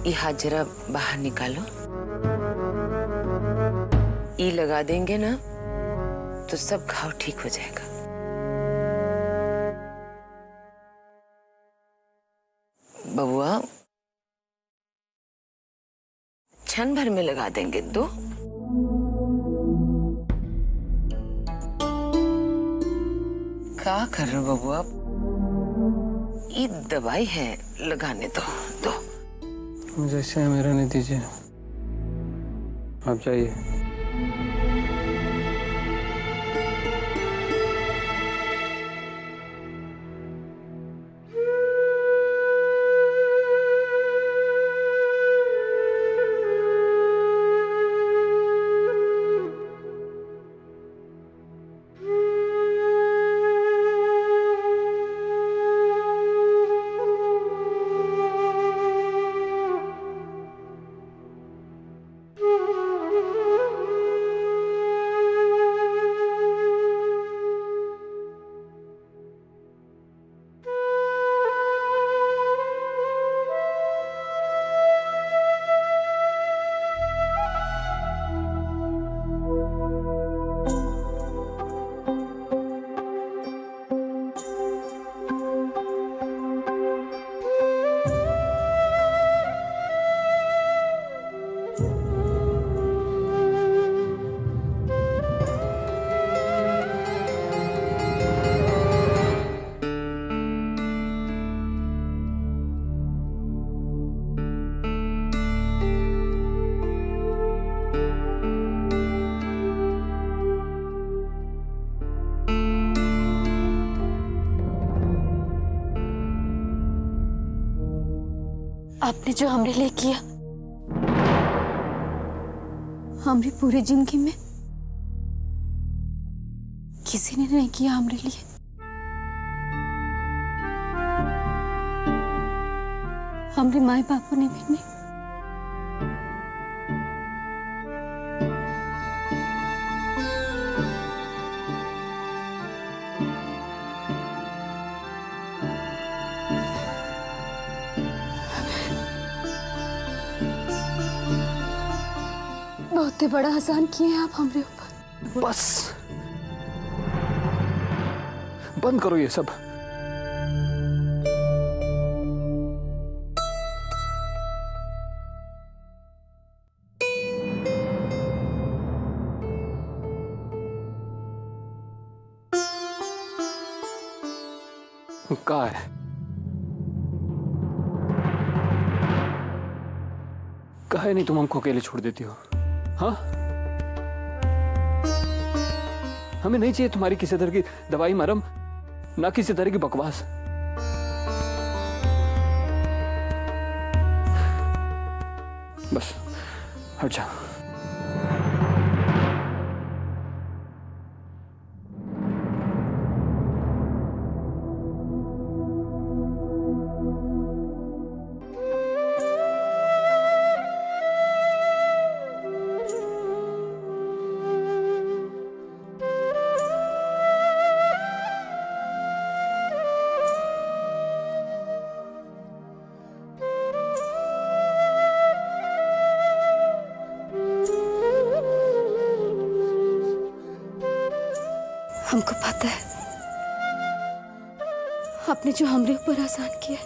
ये हाथ जरा बाहर निकालो। ये लगा देंगे ना तो सब घाव ठीक हो जाएगा। बबुआ क्षण भर में लगा देंगे। दो क्या कर रहे हो बबुआ? ये दवाई है, लगाने दो। जैसे है मेरा नतीजे, आप जाइए। आपने जो हमरे लिए किया, हमारी पूरी जिंदगी में किसी ने नहीं किया हमरे लिए। हमारे माए बापू ने भी नहीं। बहुत ही बड़ा एहसान किए हैं आप हमरे ऊपर। बस बंद करो ये सब। कहाँ है? काहे नहीं तुम हमको अकेले छोड़ देती हो? हाँ, हमें नहीं चाहिए तुम्हारी किसी तरह की दवाई मरम, ना किसी तरह की बकवास। बस हट जा। हमको पता है आपने जो हमरे ऊपर एहसान किया है,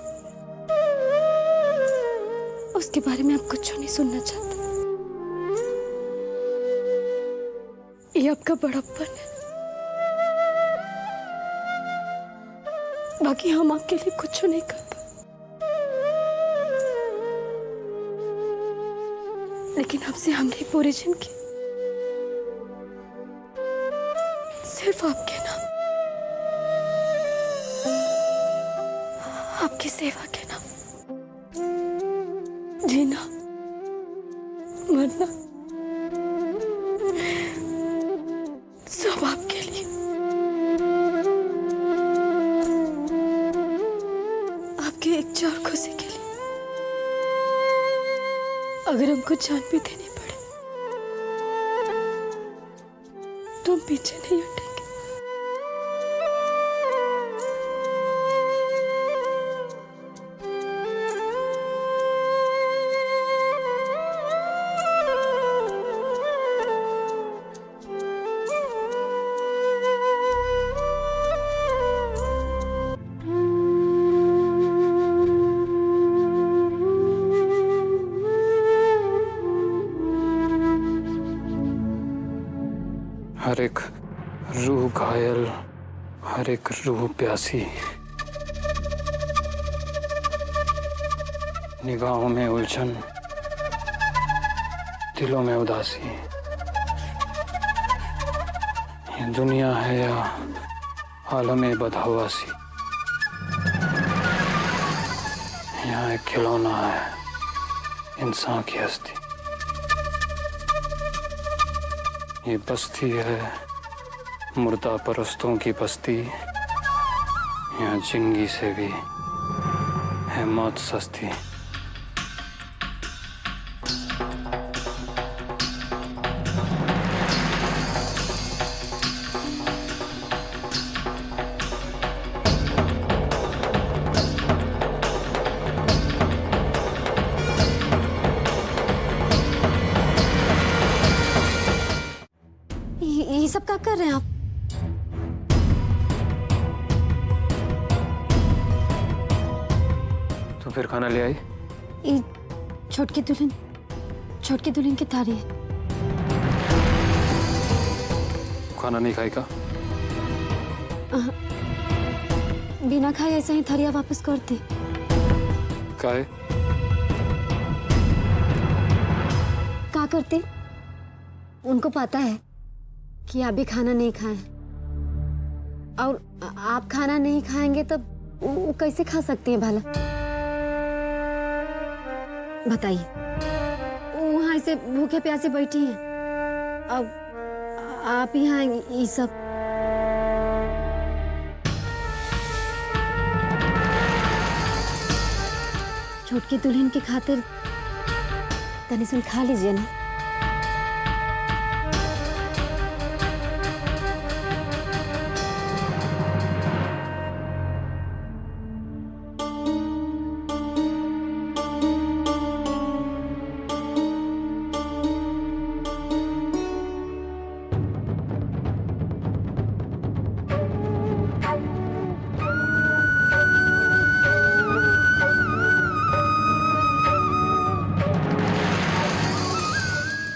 उसके बारे में आप कुछ नहीं सुनना चाहते। ये आपका बड़प्पन है। बाकी हम आपके लिए कुछ नहीं कर पाए, लेकिन आपसे हमरी पूरी जिंदगी सिर्फ आपके नाम, आपकी सेवा के नाम, जीना मरना सब आपके लिए। आपके एक चार खुशी के लिए अगर हमको जान भी देनी पड़े तो हम पीछे नहीं हटेंगे। एक रूह घायल, हर एक रूह प्यासी। निगाहों में उलझन, दिलों में उदासी। ये दुनिया है या आलमे बदहवासी। यहाँ एक खिलौना है, इंसान की हस्ती। ये बस्ती है मुर्दा परस्तों की बस्ती। यहाँ जिंदगी से भी है मौत सस्ती। ये सब क्या कर रहे हैं आप? तो फिर खाना ले आई? ये छोटकी दुल्हन की थारी है। खाना नहीं खाएगा? बिना खाए ऐसे ही थरिया वापस कर दी। काहे? क्या करते? उनको पता है कि आप भी खाना नहीं खाए और आप खाना नहीं खाएंगे तब वो कैसे खा सकती हैं भला? बताइए, वो वहां से भूखे प्यासे बैठी हैं, अब आप यहाँ ये सब। छोटकी दुल्हन की खातिर तनी सुन खा लीजिए ना।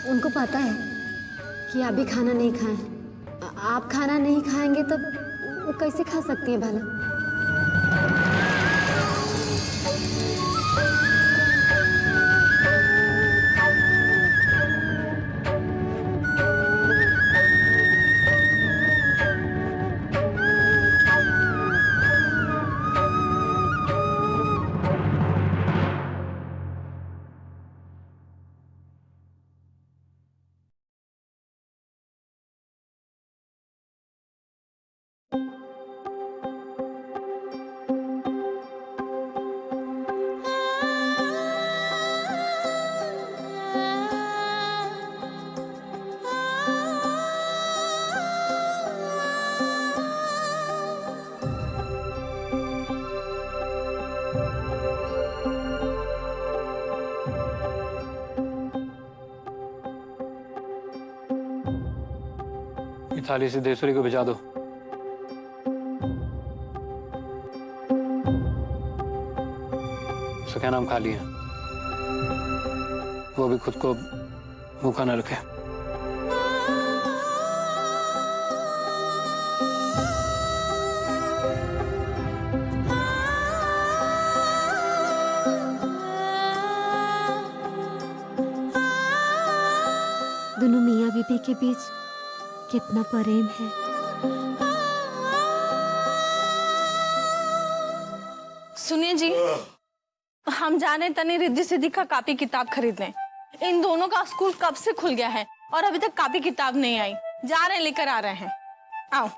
उनको पता है कि आप भी खाना नहीं खाए। आप खाना नहीं खाएंगे तो वो कैसे खा सकती है भला? थाली से देसुरी को भिजा दो। उसका क्या नाम खा लिया, वो भी खुद को भूखा न रखे। दोनों मियाँ बीबी के बीच कितना प्रेम है। सुनिए जी, हम जाने तनी रिद्धि सिद्धि का कॉपी किताब खरीद लें। इन दोनों का स्कूल कब से खुल गया है और अभी तक कॉपी किताब नहीं आई। जा रहे हैं, लेकर आ रहे हैं। आओ।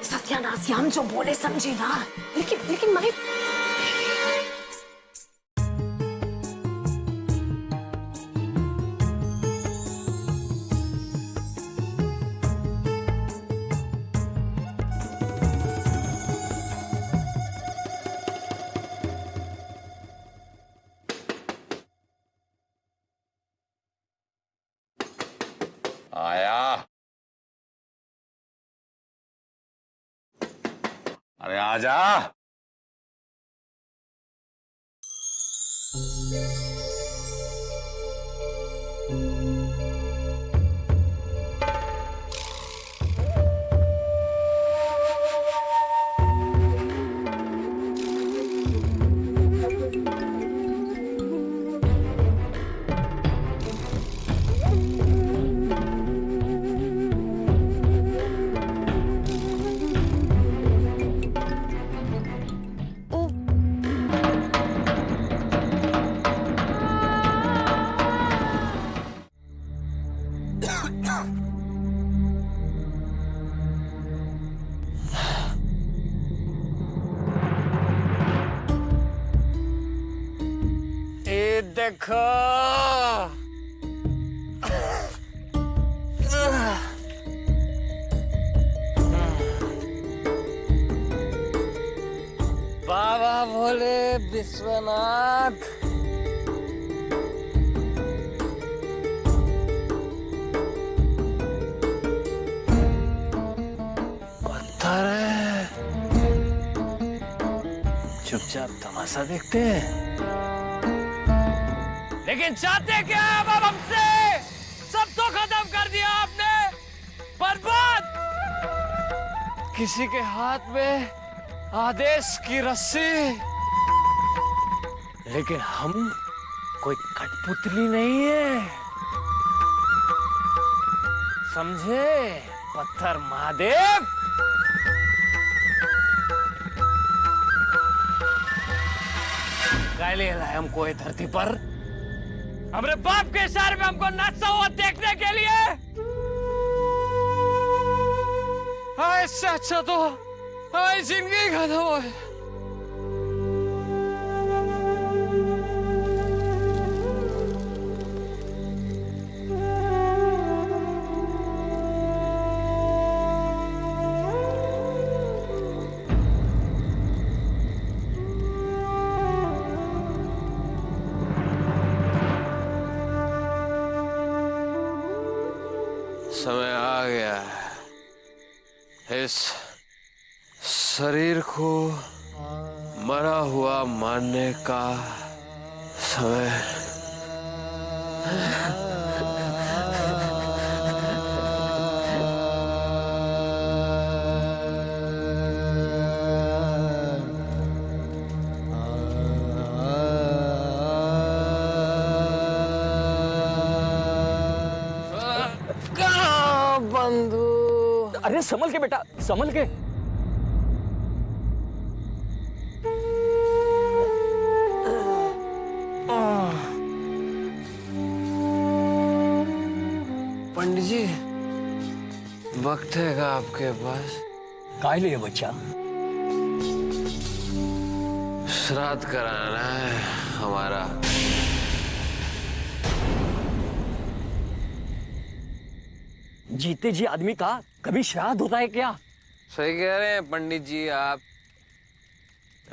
सत्यानाश, हम जो बोले समझे ना। लेकिन मैं आया। अरे आजा। ये देखो बाबा भोले विश्वनाथ। पत्थर है, चुपचाप तमाशा देखते हैं, लेकिन चाहते क्या है अब हमसे? सब तो खत्म कर दिया आपने, बर्बाद। किसी के हाथ में आदेश की रस्सी, लेकिन हम कोई कठपुतली नहीं है, समझे पत्थर महादेव। काहे लिए लाए हमको ये धरती पर? हमारे बाप के इशारे में हमको नाचता हुआ देखने के लिए? इससे अच्छा तो हमारी जिंदगी खत्म हो। समय आ गया है इस शरीर को मरा हुआ मानने का समय। बंधु, अरे संभल के बेटा, संभल के। पंडित जी, वक्त है का आपके पास? काय लिए बच्चा? श्राद्ध कराना है हमारा। जीते जी आदमी का कभी श्राद्ध होता है क्या? सही कह रहे हैं पंडित जी आप,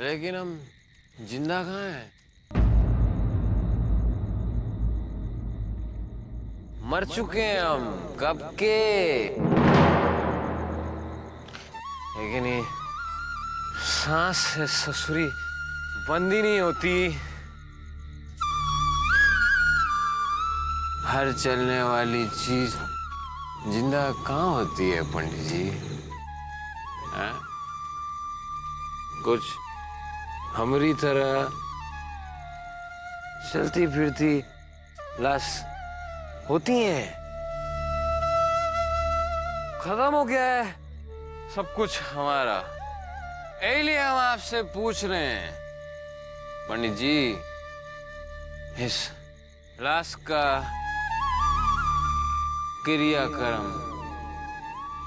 लेकिन हम जिंदा कहाँ हैं? मर चुके हैं हम कब के। लेकिन ये सांस से ससुरी बंदी नहीं होती। हर चलने वाली चीज जिंदा कहाँ होती है पंडित जी? हाँ? कुछ हमारी तरह चलती फिरती लाश होती हैं। खत्म हो गया है सब कुछ हमारा, इसलिए हम आपसे पूछ रहे हैं पंडित जी, इस लाश का क्रियाक्रम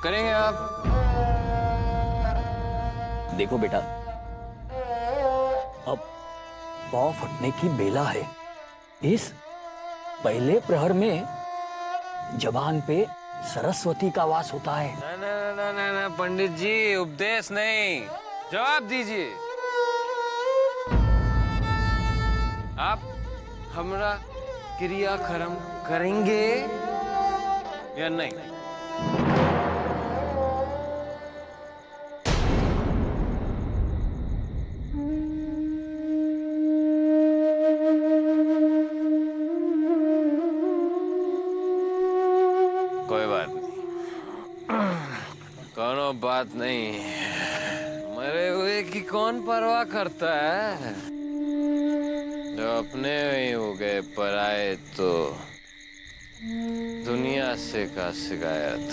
करेंगे आप? देखो बेटा, अब पाँव फटने की बेला है। इस पहले प्रहर में जबान पे सरस्वती का वास होता है। ना ना ना ना ना पंडित जी, उपदेश नहीं, जवाब दीजिए। आप हमरा क्रियाक्रम करेंगे या नहीं? बात नहीं, मरे हुए की कौन परवाह करता है। जो अपने ही हो गए पराए तो दुनिया से का शिकायत।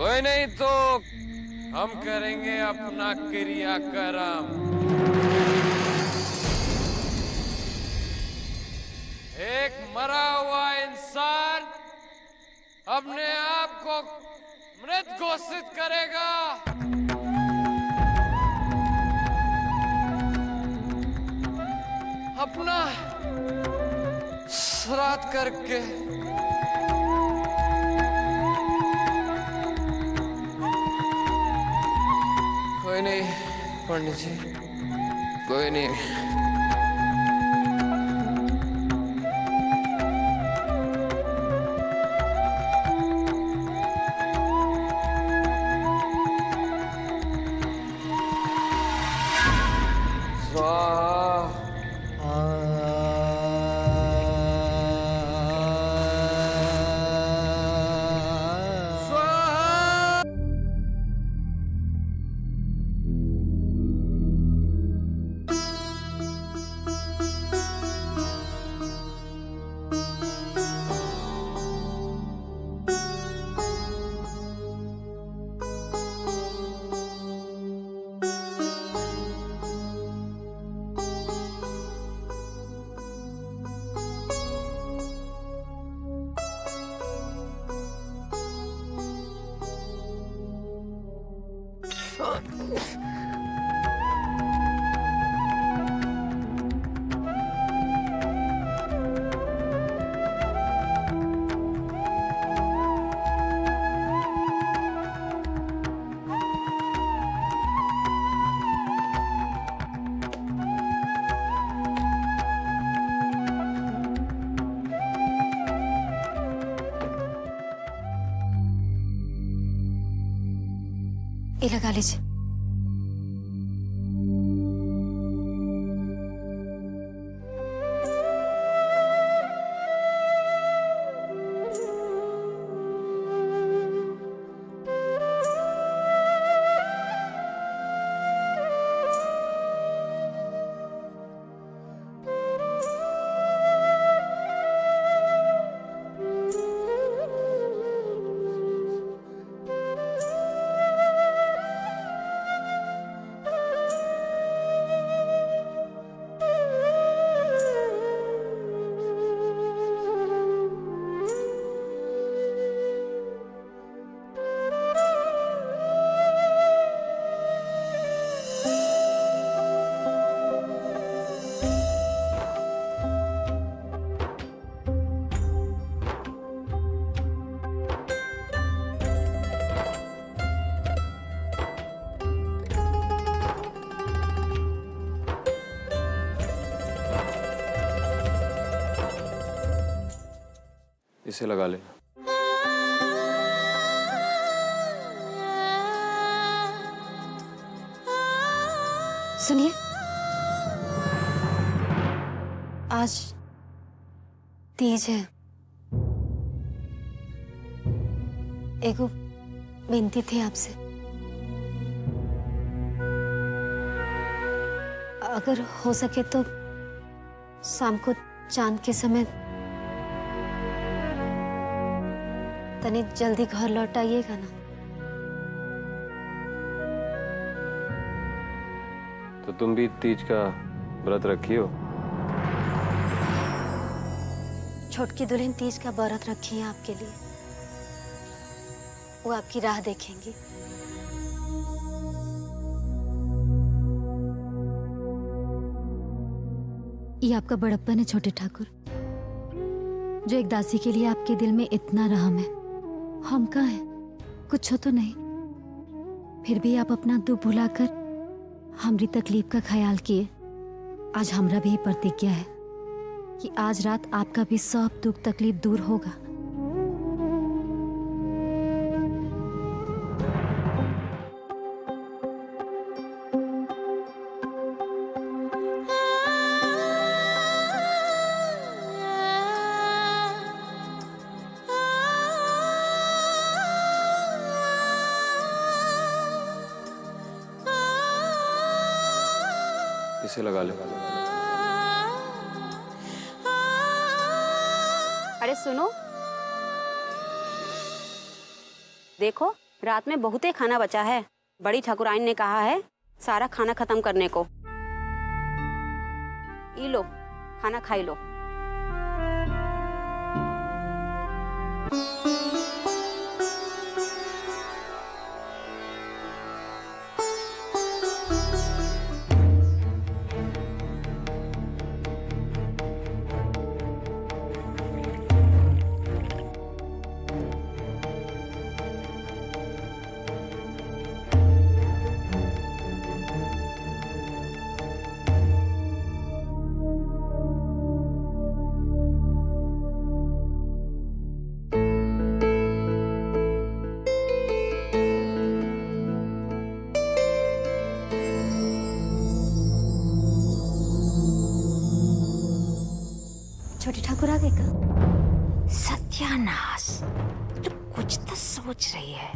कोई नहीं तो हम करेंगे अपना क्रियाक्रम। एक मरा हुआ इंसान अपने आप को मृत घोषित करेगा। अपना श्राद्ध करके कोई नहीं पंडित जी, कोई नहीं। ये लगा लीजिए। इसे लगा ले। सुनिए, आज तीज है। एगो विनती थी आपसे, अगर हो सके तो शाम को चांद के समय तनी जल्दी घर लौट आइएगा ना। तो तुम भी तीज का व्रत रखी हो? छोटकी दुल्हन तीज का व्रत रखी है आपके लिए, वो आपकी राह देखेंगी। ये आपका बड़प्पन है छोटे ठाकुर, जो एक दासी के लिए आपके दिल में इतना रहम है। हम कहाँ हैं, कुछ हो तो नहीं, फिर भी आप अपना दुख भुलाकर हमारी तकलीफ का ख्याल किए। आज हमरा भी प्रतिज्ञा है कि आज रात आपका भी सब दुख तकलीफ दूर होगा। से लगा ले। अरे सुनो, देखो रात में बहुत ही खाना बचा है। बड़ी ठाकुराइन ने कहा है सारा खाना खत्म करने को। ई लो, खाना खाई लो। छोटी ठाकुर आ गए का? सत्यानाश, तू कुछ तो सोच रही है,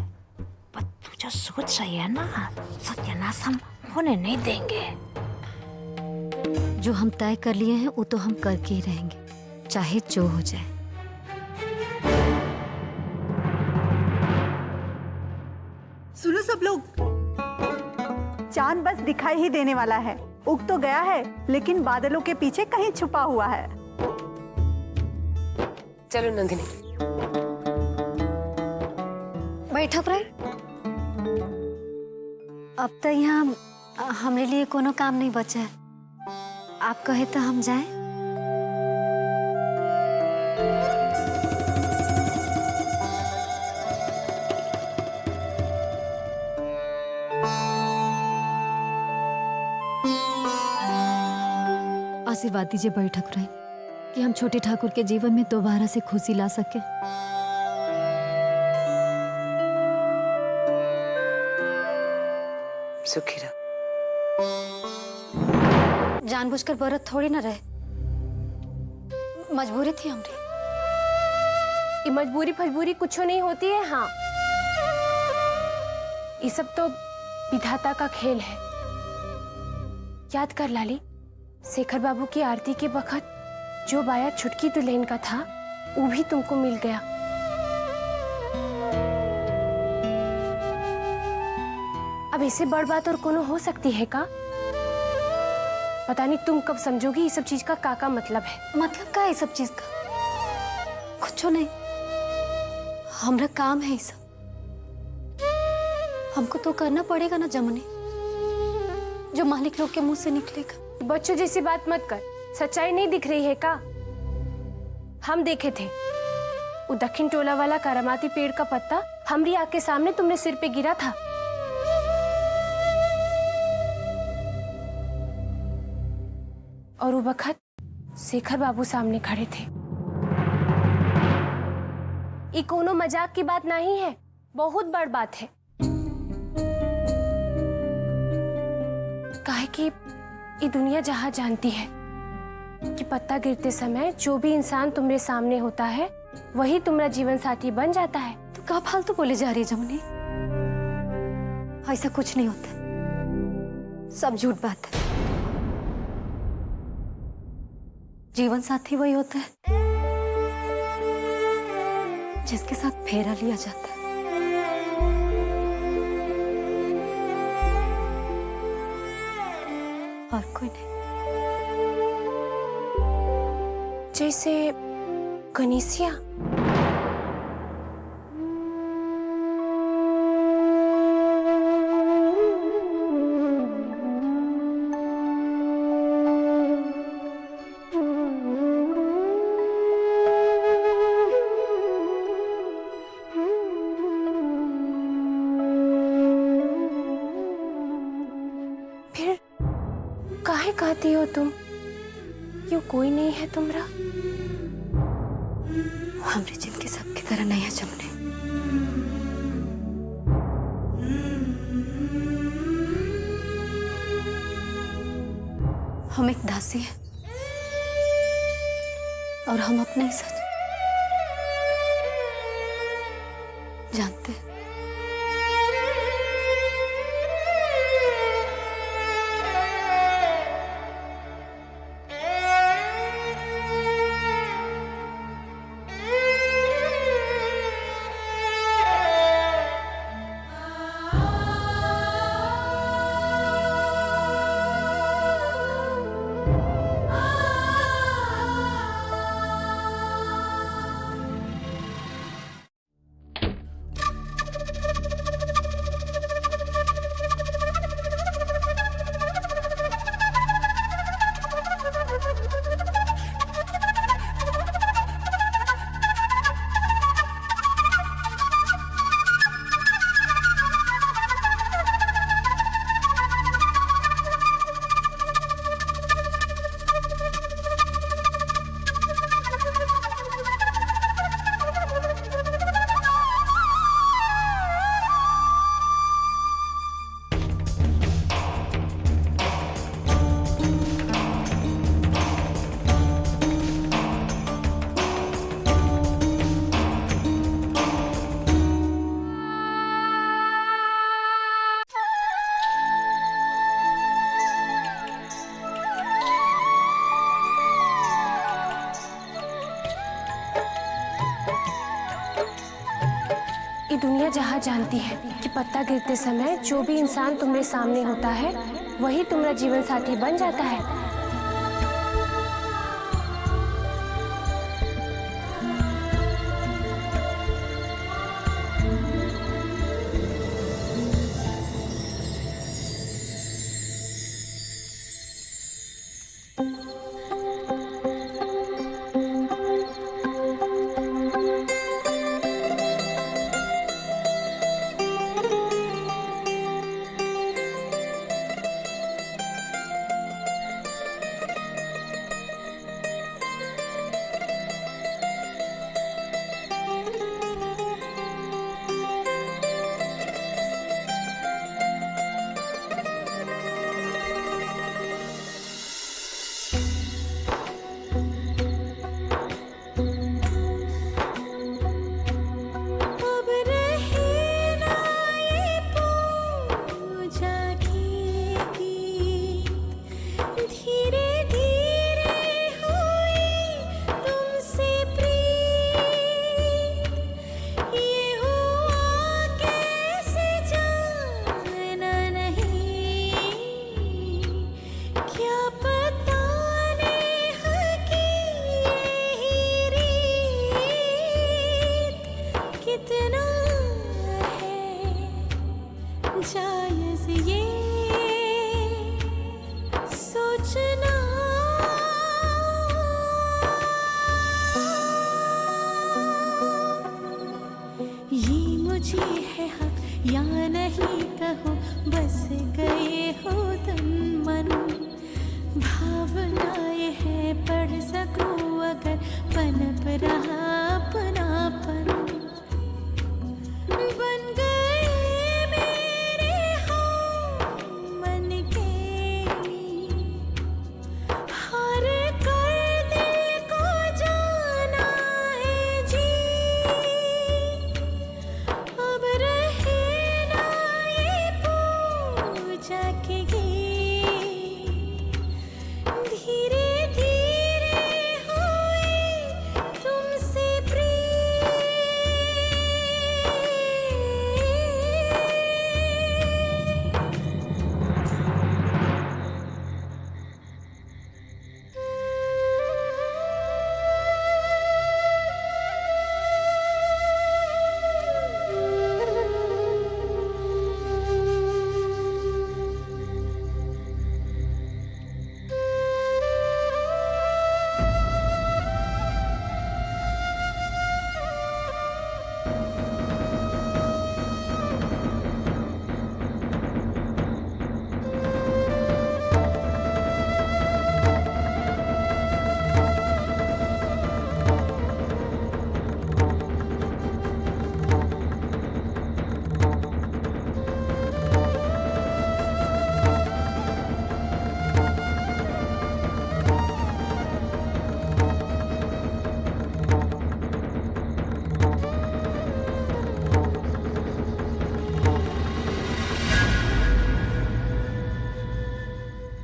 पर तू जो सोच रही है ना, सत्यानाश हम होने नहीं देंगे। जो हम तय कर लिए हैं वो तो हम करके ही रहेंगे, चाहे जो हो जाए। सुनो सब लोग, चांद बस दिखाई ही देने वाला है। उग तो गया है, लेकिन बादलों के पीछे कहीं छुपा हुआ है। चलो नंदिनी। भाई ठाकुराई, अब तो यहाँ हमारे लिए कोनो काम नहीं बचा है। आप कहे तो हम जाएं? आशीर्वाद दीजिए बड़ी ठाकुराई कि हम छोटे ठाकुर के जीवन में दोबारा से खुशी ला सके। सुखी रहो। जानबूझकर बरत थोड़ी ना रहे, मजबूरी थी हमारी। ये मजबूरी फजबूरी कुछ नहीं होती है। हाँ, ये सब तो विधाता का खेल है। याद कर लाली, शेखर बाबू की आरती के वक्त जो बाया छुटकी दुल्हन का था वो भी तुमको मिल गया। अब इससे बड़ बात और कोनो हो सकती है का? पता नहीं तुम कब समझोगी ये सब चीज का का मतलब है। मतलब क्या है सब चीज का? कुछ नहीं, हमारा काम है ये सब। हमको तो करना पड़ेगा ना जमुनी, जो मालिक लोग के मुंह से निकलेगा। बच्चों जैसी बात मत कर। सच्चाई नहीं दिख रही है का? हम देखे थे वो दक्षिण टोला वाला करामाती पेड़ का पत्ता हमारी आँख के सामने तुमने सिर पे गिरा था। और वो वक्त शेखर बाबू सामने खड़े थे। ये कोनो मजाक की बात नहीं है, बहुत बड़ बात है। काहे कि ये दुनिया जहां जानती है कि पत्ता गिरते समय जो भी इंसान तुम्हारे सामने होता है वही तुम्हारा जीवन साथी बन जाता है। तो क्या फालतू बोले जा रही है जमुनी? ऐसा कुछ नहीं होता, सब झूठ बात है। जीवन साथी वही होता है जिसके साथ फेरा लिया जाता है। और कोई नहीं। जैसे कनीसिया। फिर काहे कहती हो तुम क्यों कोई नहीं है तुम्हारा? हमारी जिंदगी सबकी तरह नहीं है जमुनी। हम एक दासी हैं और हम अपना ही सच जानते हैं। दुनिया जहाँ जानती है कि पत्ता गिरते समय जो भी इंसान तुम्हारे सामने होता है वही तुम्हारा जीवन साथी बन जाता है।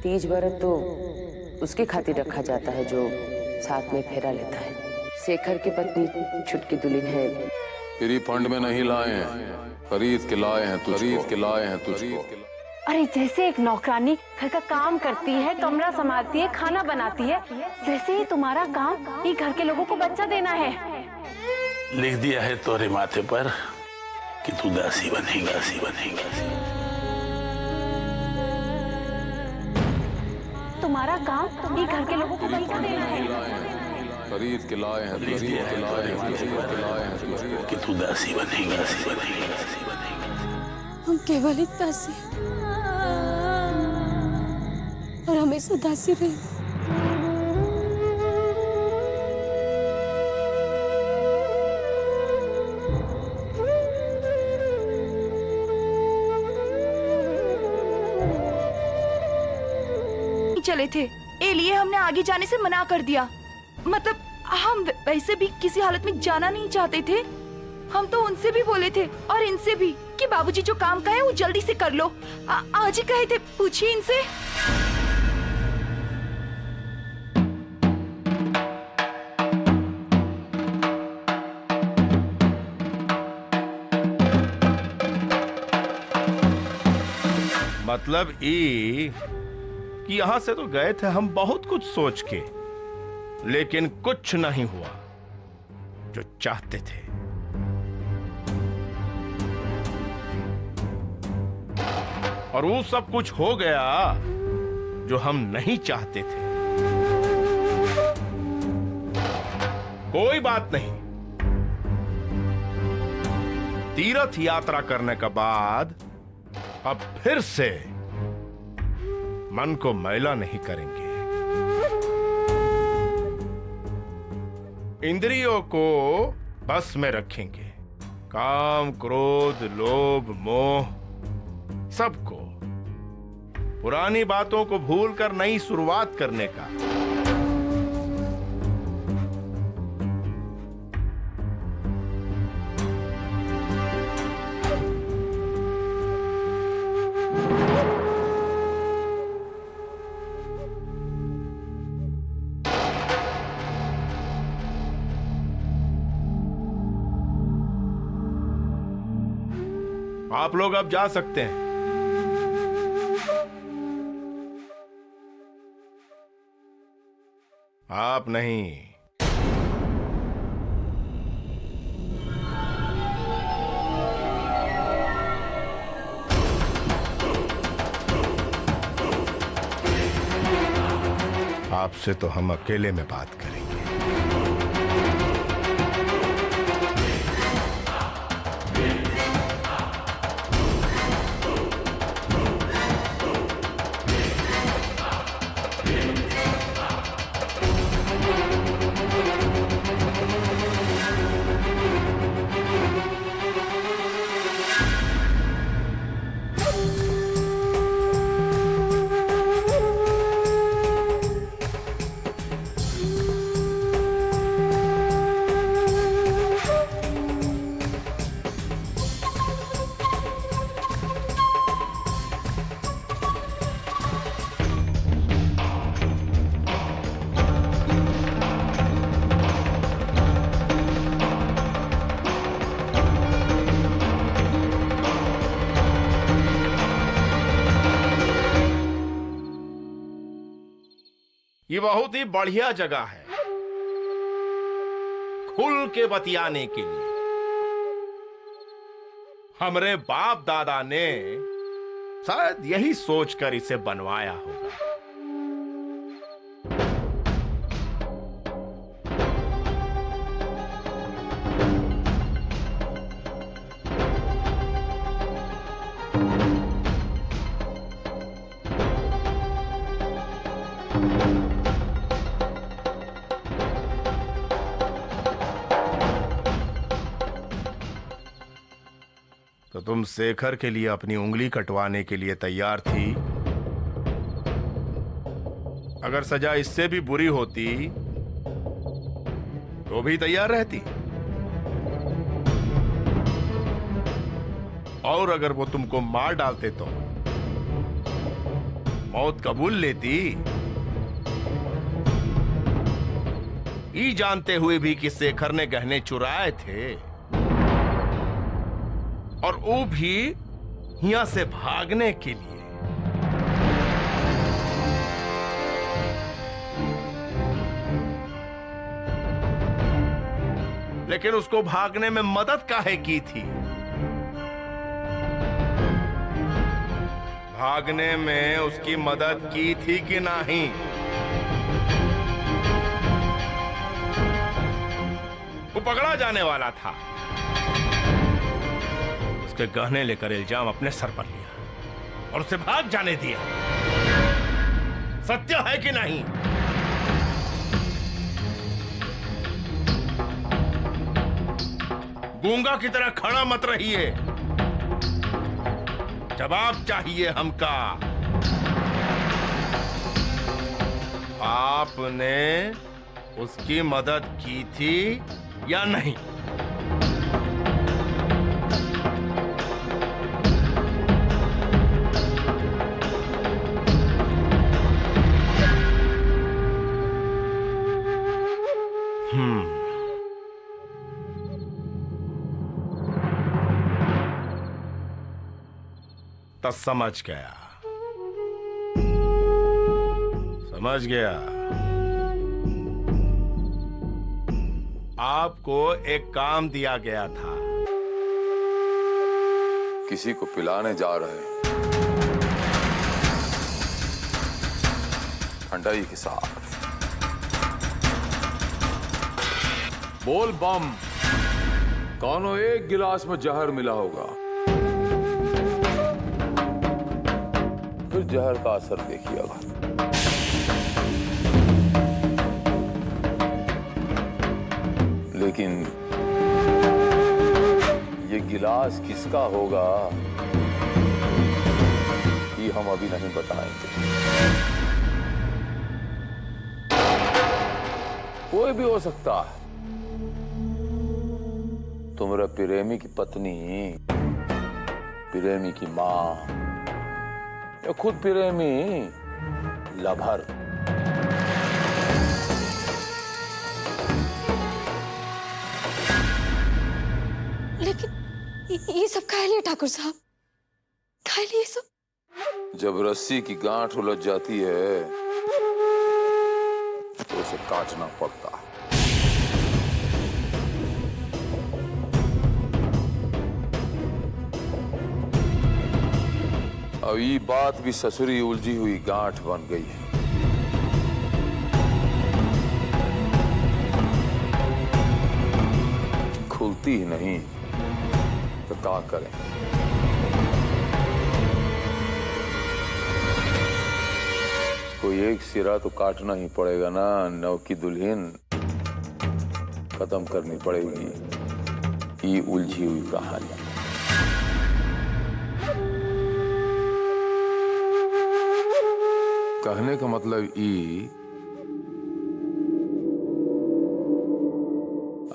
तीज व्रत तो उसकी खातिर रखा जाता है जो साथ में फेरा लेता है। शेखर की पत्नी छुटकी दुल्हन है। फ्री फंड में नहीं लाए हैं, खरीद के लाए हैं तुझको। अरे जैसे एक नौकरानी घर का काम करती है, कमरा संभालती है, खाना बनाती है, वैसे ही तुम्हारा काम ये घर के लोगों को बच्चा देना है। लिख दिया है तोरे माथे पर कि तू दासी बनेगा। तुम्हारा काम ये घर के लोगों को बच्चा देना है। खरीद के लाए हैं कि तू दासी बनेगा। हम केवल एक दासी और हमेशा दासी रहे। चले थे ए लिए हमने आगे जाने से मना कर दिया। मतलब हम वैसे भी किसी हालत में जाना नहीं चाहते थे। हम तो उनसे भी बोले थे और इनसे भी कि बाबूजी जो काम कहे वो जल्दी से कर लो। आज ही कहे थे, पूछिए इनसे। मतलब ई कि यहां से तो गए थे हम बहुत कुछ सोच के, लेकिन कुछ नहीं हुआ जो चाहते थे। और वो सब कुछ हो गया जो हम नहीं चाहते थे। कोई बात नहीं, तीर्थ यात्रा करने के बाद अब फिर से मन को मैला नहीं करेंगे। इंद्रियों को बस में रखेंगे। काम, क्रोध, लोभ, मोह सबको, पुरानी बातों को भूलकर नई शुरुआत करने का। आप लोग अब जा सकते हैं। आप नहीं। आपसे तो हम अकेले में बात करेंगे। ये बहुत ही बढ़िया जगह है खुल के बतियाने के लिए। हमरे बाप दादा ने शायद यही सोचकर इसे बनवाया होगा। तो तुम शेखर के लिए अपनी उंगली कटवाने के लिए तैयार थी। अगर सजा इससे भी बुरी होती तो भी तैयार रहती। और अगर वो तुमको मार डालते तो मौत कबूल लेती। ये जानते हुए भी कि शेखर ने गहने चुराए थे, और वो भी यहां से भागने के लिए। लेकिन उसको भागने में मदद काहे की थी? भागने में उसकी मदद की थी कि नहीं? वो पकड़ा जाने वाला था। उसके गहने लेकर इल्जाम अपने सर पर लिया और उसे भाग जाने दिया। सत्य है कि नहीं? गूंगा की तरह खड़ा मत रहिए। जवाब चाहिए हमका। आपने उसकी मदद की थी या नहीं? तो समझ गया। समझ गया। आपको एक काम दिया गया था। किसी को पिलाने जा रहे हैं, ठंडाई के साथ। बोल बम, कौनो एक गिलास में जहर मिला होगा, फिर जहर का असर देखिएगा। लेकिन ये गिलास किसका होगा ये हम अभी नहीं बताएंगे। कोई भी हो सकता है। तुम्हारा प्रेमी की पत्नी, प्रेमी की माँ, या खुद प्रेमी लभर। लेकिन ये सब काहे लिए ठाकुर साहब? काहे लिए सब? जब रस्सी की गांठ उलझ जाती है तो उसे काटना पड़ता है। अब ये बात भी ससुरी उलझी हुई गांठ बन गई है। खुलती ही नहीं तो क्या करें। कोई एक सिरा तो काटना ही पड़ेगा ना। नव की दुल्हन खत्म करनी पड़ेगी ये उलझी हुई कहानी। कहने का मतलब ये,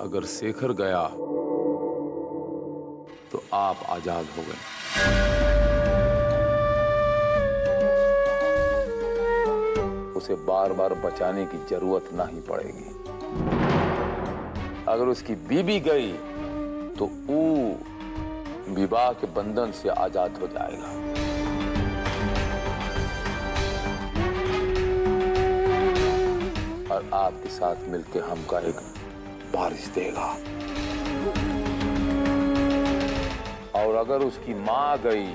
अगर शेखर गया तो आप आजाद हो गए। उसे बार बार बचाने की जरूरत नहीं पड़ेगी। अगर उसकी बीबी गई तो वो विवाह के बंधन से आजाद हो जाएगा। और आपके साथ मिलकर हमका एक बारिश देगा। और अगर उसकी मां गई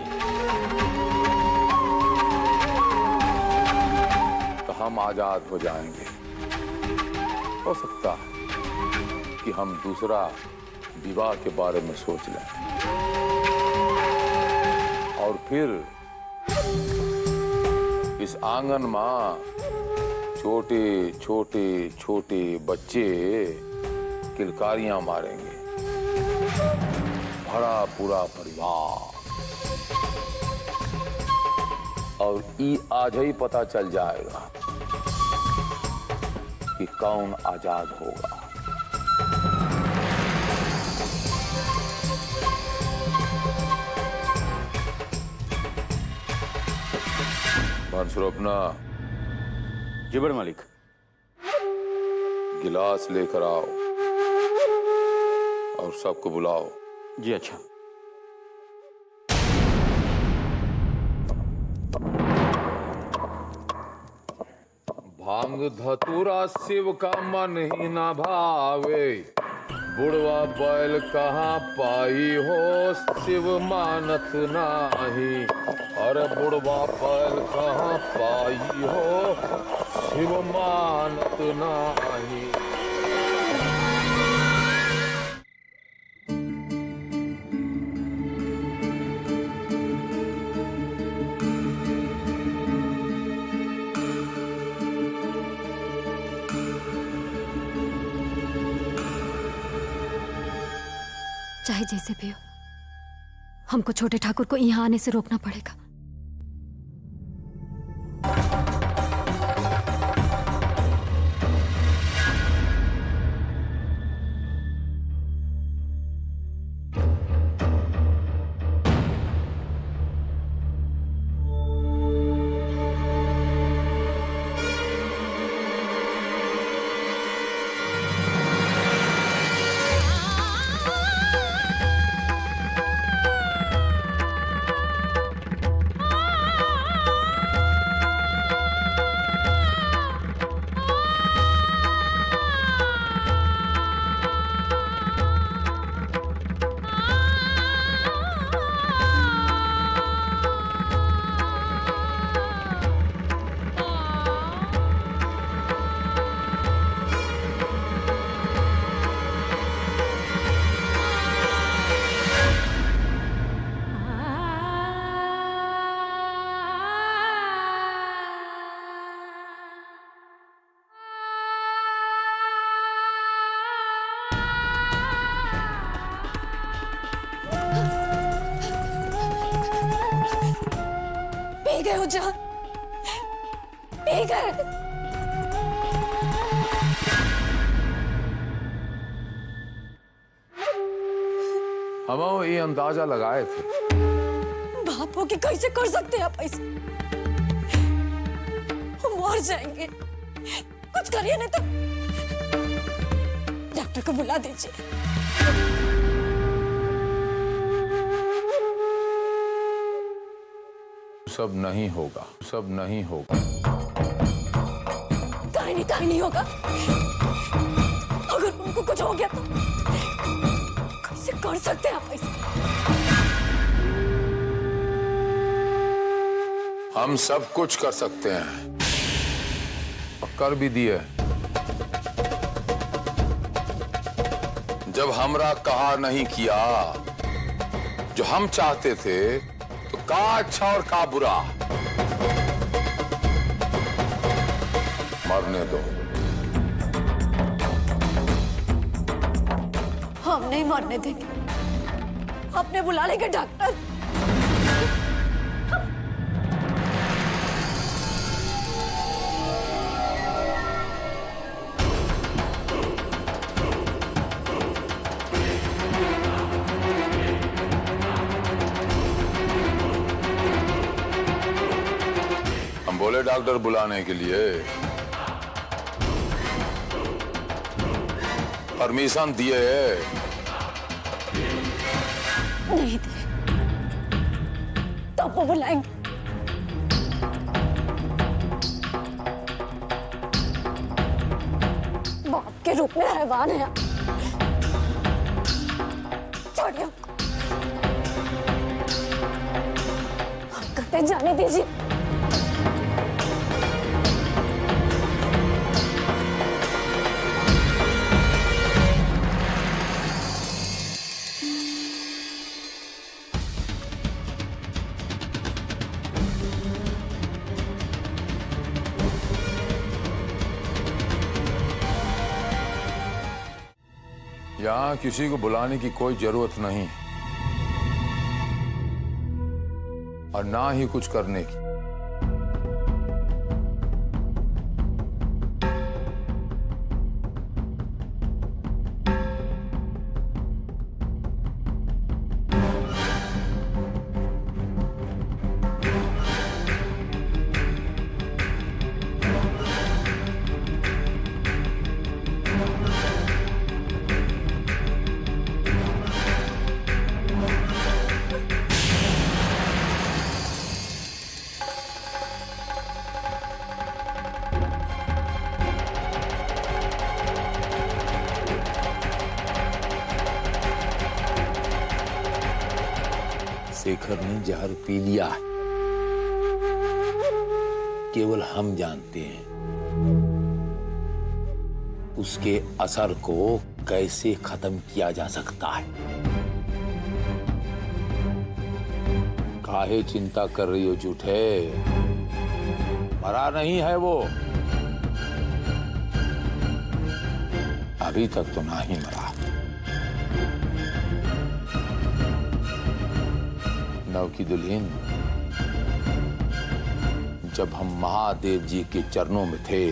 तो हम आजाद हो जाएंगे। हो सकता है कि हम दूसरा विवाह के बारे में सोच लें और फिर इस आंगन में छोटे छोटे छोटे बच्चे किलकारियां मारेंगे। भरा पूरा परिवार। और ये आज ही पता चल जाएगा कि कौन आजाद होगा। मनसुरपना। जी बड़े मालिक। गिलास लेकर आओ और सबको बुलाओ। जी अच्छा। भांग धतूरा शिव का मन ही ना भावे। बुढ़वा बैल कहाँ पाई हो शिव मानत नाही। अरे बुढ़वा बैल कहाँ पाई हो शिव मानत नाही। चाहे जैसे भी हो, हमको छोटे ठाकुर को यहाँ आने से रोकना पड़ेगा। गए हो जान, पी गए। हम ये अंदाजा लगाए थे। बाप हो के कैसे कर सकते हैं आप ऐसे? हम मर जाएंगे, कुछ करिए नहीं तो डॉक्टर को बुला दीजिए। सब नहीं होगा, सब नहीं होगा। काहे नहीं होगा। अगर उनको कुछ हो गया तो कैसे कर सकते हैं आप ऐसे? हम सब कुछ कर सकते हैं और कर भी दिए। जब हमरा कहा नहीं किया जो हम चाहते थे तो का अच्छा और का बुरा। मरने दो। हम नहीं मरने देंगे। आपने बुला लेंगे डॉक्टर। हम बोले डॉक्टर बुलाने के लिए, परमिशन दिए? नहीं दिए, तब वो बुलाएंगे। बाप के रूप में हैवान है आप। छोड़िए हमको। हम कहते हैं जाने दीजिए। यहाँ किसी को बुलाने की कोई जरूरत नहीं और ना ही कुछ करने की। शेखर ने जहर पी लिया, केवल हम जानते हैं उसके असर को कैसे खत्म किया जा सकता है। काहे चिंता कर रही हो झूठे? मरा नहीं है वो, अभी तक तो नहीं मरा। नव की दुल्हन, जब हम महादेव जी के चरणों में थे,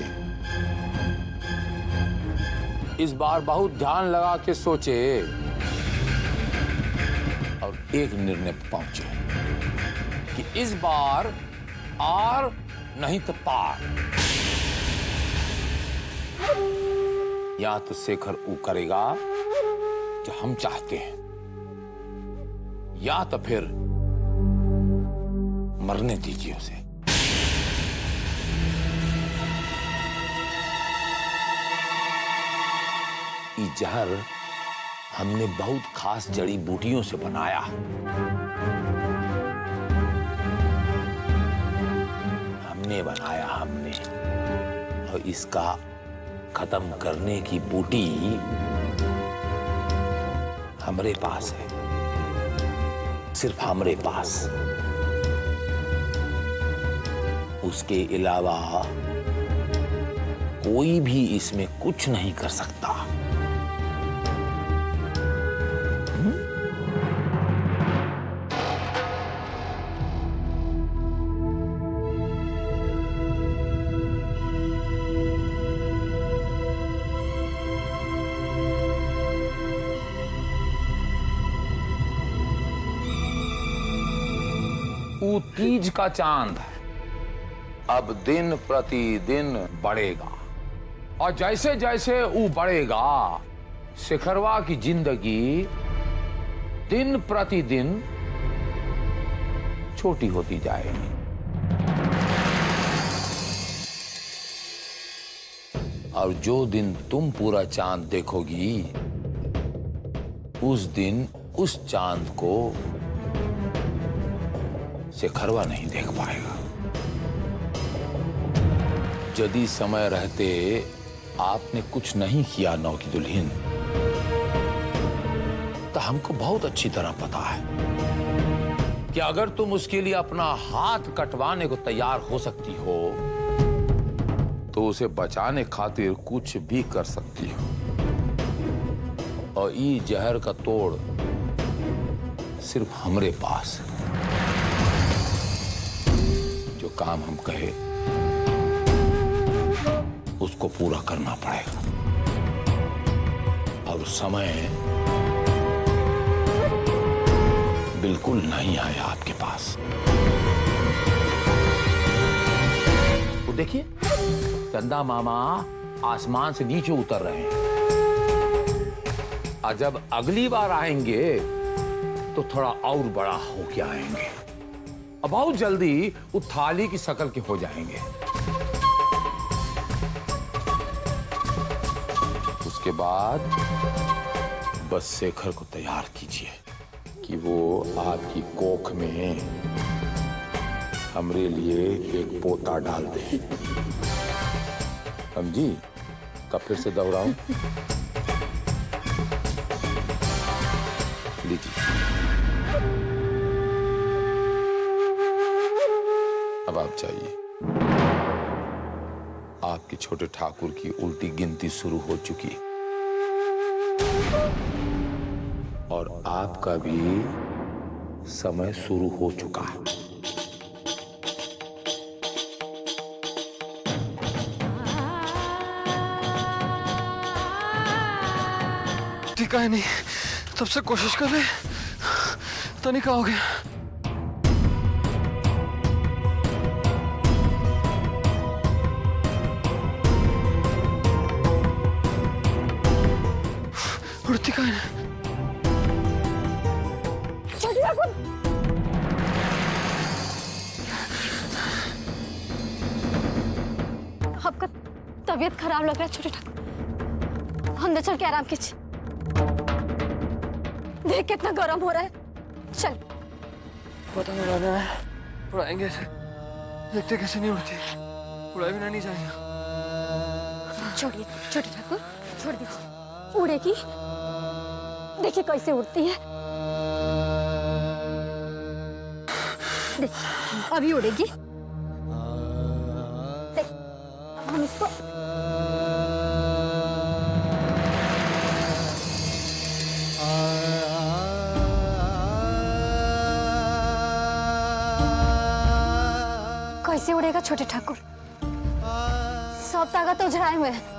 इस बार बहुत ध्यान लगा के सोचे और एक निर्णय पर पहुंचे कि इस बार आर नहीं तो पार। या तो शेखर वो करेगा जो हम चाहते हैं, या तो फिर मरने दीजिए उसे। ये जहर हमने बहुत खास जड़ी बूटियों से बनाया। हमने बनाया, और इसका खत्म करने की बूटी हमारे पास है, सिर्फ हमारे पास। उसके अलावा कोई भी इसमें कुछ नहीं कर सकता। ऊ तीज का चांद अब दिन प्रतिदिन बढ़ेगा, और जैसे जैसे ऊ बढ़ेगा शिखरवा की जिंदगी दिन प्रतिदिन छोटी होती जाएगी। और जो दिन तुम पूरा चांद देखोगी उस दिन उस चांद को शिखरवा नहीं देख पाएगा। यदि समय रहते आपने कुछ नहीं किया नौ की दुल्हन, तो हमको बहुत अच्छी तरह पता है कि अगर तुम उसके लिए अपना हाथ कटवाने को तैयार हो सकती हो तो उसे बचाने खातिर कुछ भी कर सकती हो। और ये जहर का तोड़ सिर्फ हमरे पास है। जो काम हम कहे उसको पूरा करना पड़ेगा, और समय बिल्कुल नहीं है आपके पास। तो देखिए, चंदा मामा आसमान से नीचे उतर रहे हैं, और जब अगली बार आएंगे तो थोड़ा और बड़ा होके आएंगे, और बहुत जल्दी वो थाली की शक्ल के हो जाएंगे। उसके बाद बस शेखर को तैयार कीजिए कि वो आपकी कोख में हमरे लिए एक पोता डाल दे। समझी? कब फिर से दोहराऊं? लीजिए। अब आप चाहिए। आपके छोटे ठाकुर की उल्टी गिनती शुरू हो चुकी, और आपका भी समय शुरू हो चुका है। टिका है नहीं, तब से कोशिश कर रहे, तो नहीं कहा हो गया। उड़ती कहाँ है? आपका तबीयत खराब लग रहा है छोटे ठाकुर, अंदर चल के आराम कीजिए। देख कितना गर्म हो रहा है। चल। पता नहीं लग रहा है, उड़ाएंगे ऐसे, देखते कैसे नहीं उड़ती, उड़ाई बिना नहीं जाएगा। छोड़िए छोटे ठाकुर, छोड़ दीजिए। उड़ेगी, देखिए कैसे उड़ती है। देखिए अभी उड़ेगी। देख, हम इसको कैसे उड़ेगा छोटे ठाकुर? सब ताकत तो उजड़ाए हुए हैं।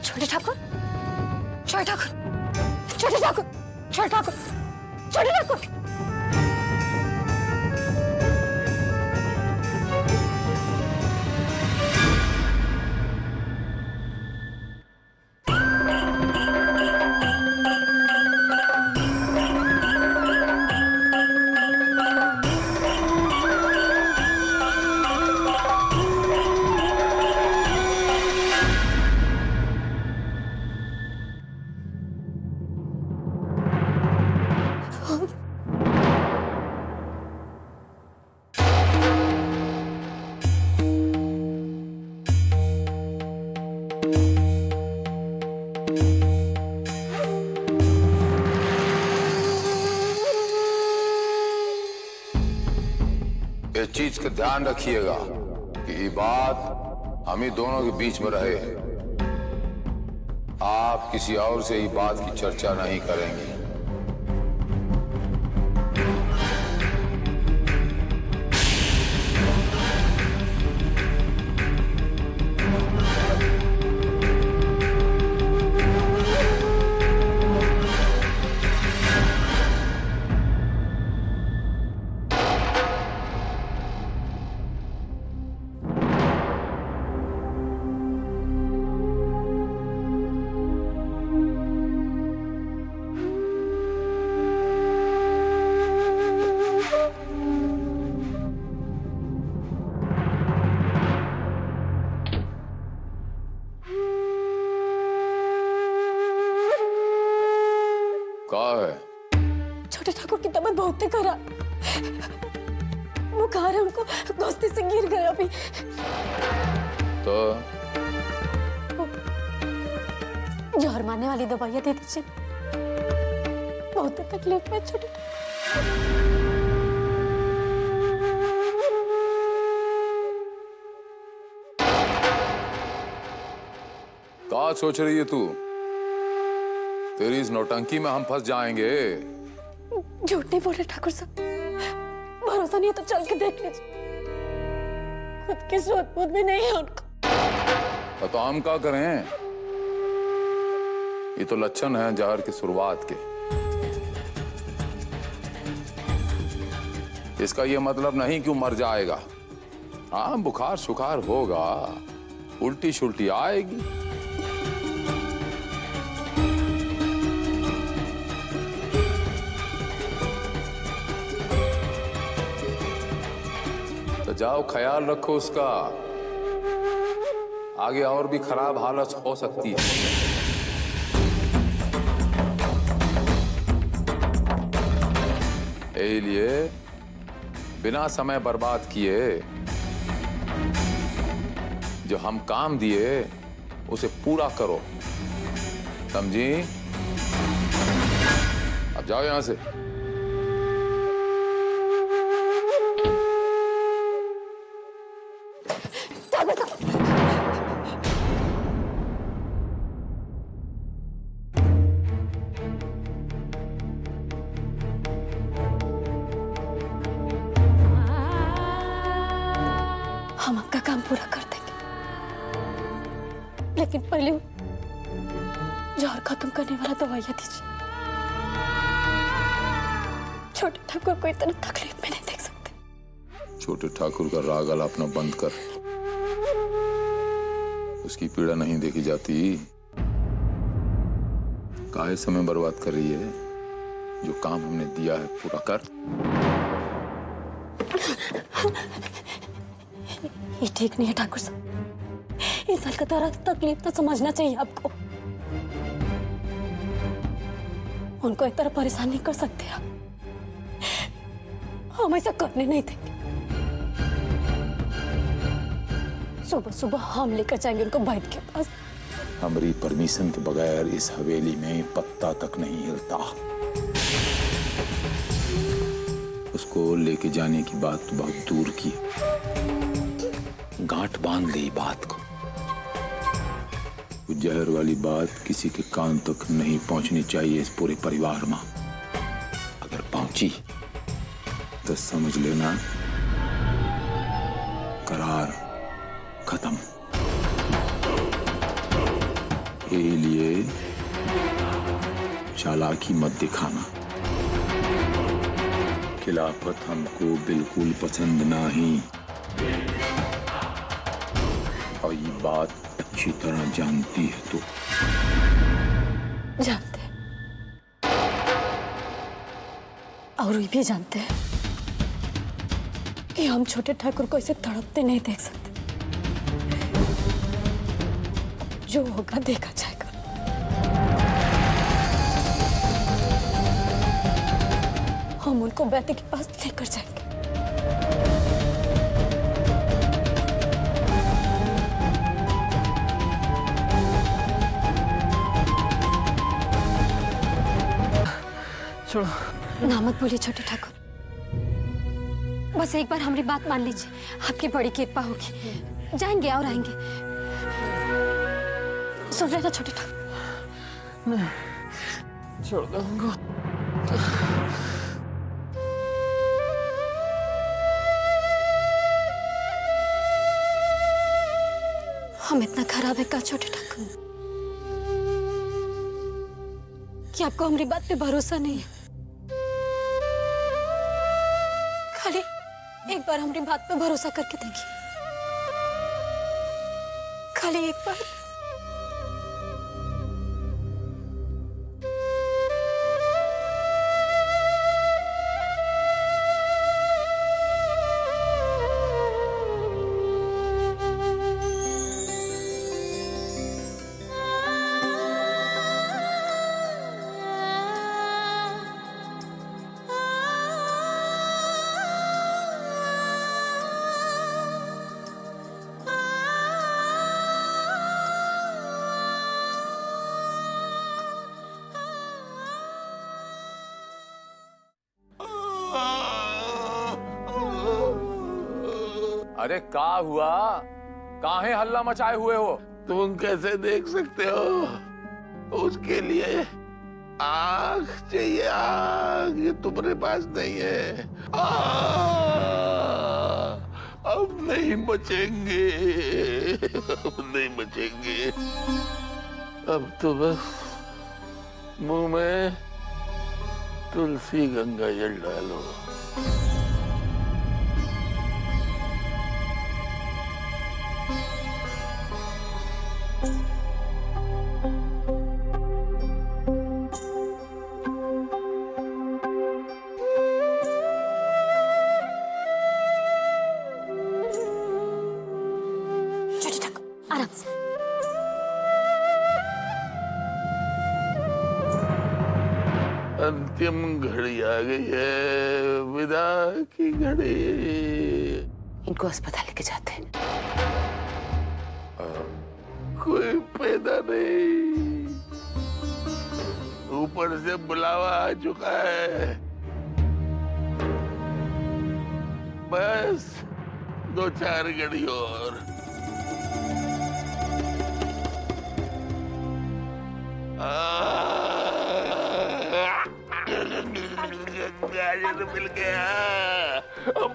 छोटे ठाकुर, छोटे ठाकुर, छोटे ठाकुर, छोटे ठाकुर, छोटे ठाकुर। इस चीज का ध्यान रखिएगा कि ये बात हम ही दोनों के बीच में रहे। आप किसी और से ये बात की चर्चा नहीं करेंगे। छोटे ठाकुर की तबीयत बहुत खराब, बुखार है उनको, गोश्ती से गिर गए अभी। तो जहर मारने वाली दवाइयां दे दीजिए, बहुत तकलीफ में छोटे क्या सोच रही है तू? तेरी इस नौटंकी में हम फंस जाएंगे। झूठ नहीं बोल रहे ठाकुर साहब, भरोसा नहीं है तो चल के देख लीजिए, खुद की सूझबूझ भी नहीं है उनको। तो हम क्या करें? ये तो लक्षण है जहर की शुरुआत के। इसका ये मतलब नहीं कि वो मर जाएगा। हाँ, बुखार सुखार होगा, उल्टी शुल्टी आएगी। तो जाओ, ख्याल रखो उसका, आगे और भी खराब हालत हो सकती है। इसलिए बिना समय बर्बाद किए जो हम काम दिए उसे पूरा करो, समझी? अब जाओ यहां से। हम आपका काम पूरा कर देंगे, लेकिन पहले जहर खत्म करने वाला दवाइयां दीजिए। छोटे ठाकुर को इतना तकलीफ में नहीं देख सकते। छोटे ठाकुर का राग अलापना बंद कर, उसकी पीड़ा नहीं देखी जाती। काहे समय बर्बाद कर रही है? जो काम हमने दिया है पूरा कर। ये ठीक नहीं है ठाकुर साहब, इस साल का दौरा तकलीफ तो समझना चाहिए आपको। उनको एक तरह परेशान नहीं कर सकते आप, हम ऐसा करने नहीं देंगे। सुबह सुबह हम लेकर जाएंगे उनको वैद्य के पास। हमारी परमिशन के बगैर इस हवेली में पत्ता तक नहीं हिलता। उसको लेके जाने की बात तो बहुत दूर की, गांठ बांध ली बात को। वो जहर वाली बात किसी के कान तक नहीं पहुंचनी चाहिए इस पूरे परिवार में। अगर पहुंची तो समझ लेना करार खत्म। ये लिए चालाकी मत दिखाना। खिलाफत हमको बिल्कुल पसंद नहीं, और ये बात अच्छी तरह जानती है तो। जानते हैं, और ये भी जानते हैं कि हम छोटे ठाकुर को इसे तड़पते नहीं देख सकते। जो होगा देखा जाएगा। हम उनको वैद्य के पास लेकर जाएंगे। छोड़ो ना मत बोलिए छोटे ठाकुर, बस एक बार हमारी बात मान लीजिए, आपकी बड़ी कृपा होगी। जाएंगे और आएंगे। सुन रहे ना छोटे ठाकुर? छोड़ दूंगा। हम इतना खराब है का छोटे ठाकुर कि आपको हमारी बात पे भरोसा नहीं है? खाली एक बार हमारी बात पे भरोसा करके देखिए, खाली एक बार। अरे का हुआ? काहे हल्ला मचाए हुए हो? तुम कैसे देख सकते हो? उसके लिए आग चाहिए, आग। ये तुम्हारे पास नहीं है। अब नहीं बचेंगे, अब नहीं बचेंगे। अब तो बस मुंह में तुलसी गंगा जल डालो। आराम से। अंतिम घड़ी आ गई है, विदा की घड़ी। इनको अस्पताल लेके जाते हैं। कोई पैदा नहीं, ऊपर से बुलावा आ चुका है। बस 2-4 घड़ी और। मिल गया,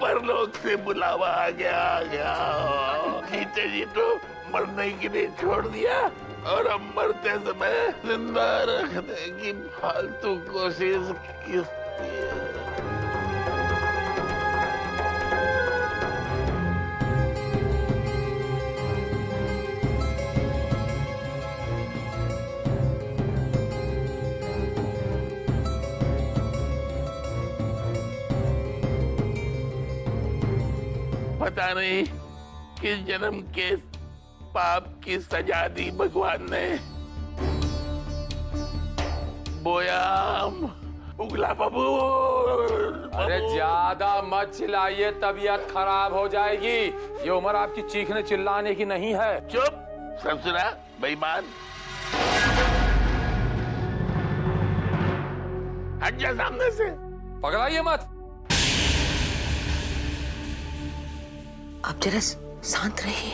परलोक से बुलावा आ गया। जीते जी तो मरने के लिए छोड़ दिया, और अब मरते समय जिंदा रखने की फालतू कोशिश किस लिए? पता नहीं किस जन्म के पाप की सजा दी भगवान ने। बोयाम उगला बबूल। अरे ज्यादा मत चिल्लाइए, तबीयत खराब हो जाएगी। ये उम्र आपकी चीखने चिल्लाने की नहीं है। चुप ससुरा बेईमान, हट जा सामने से। पगलाइए मत। आप जरा शांत रहिए।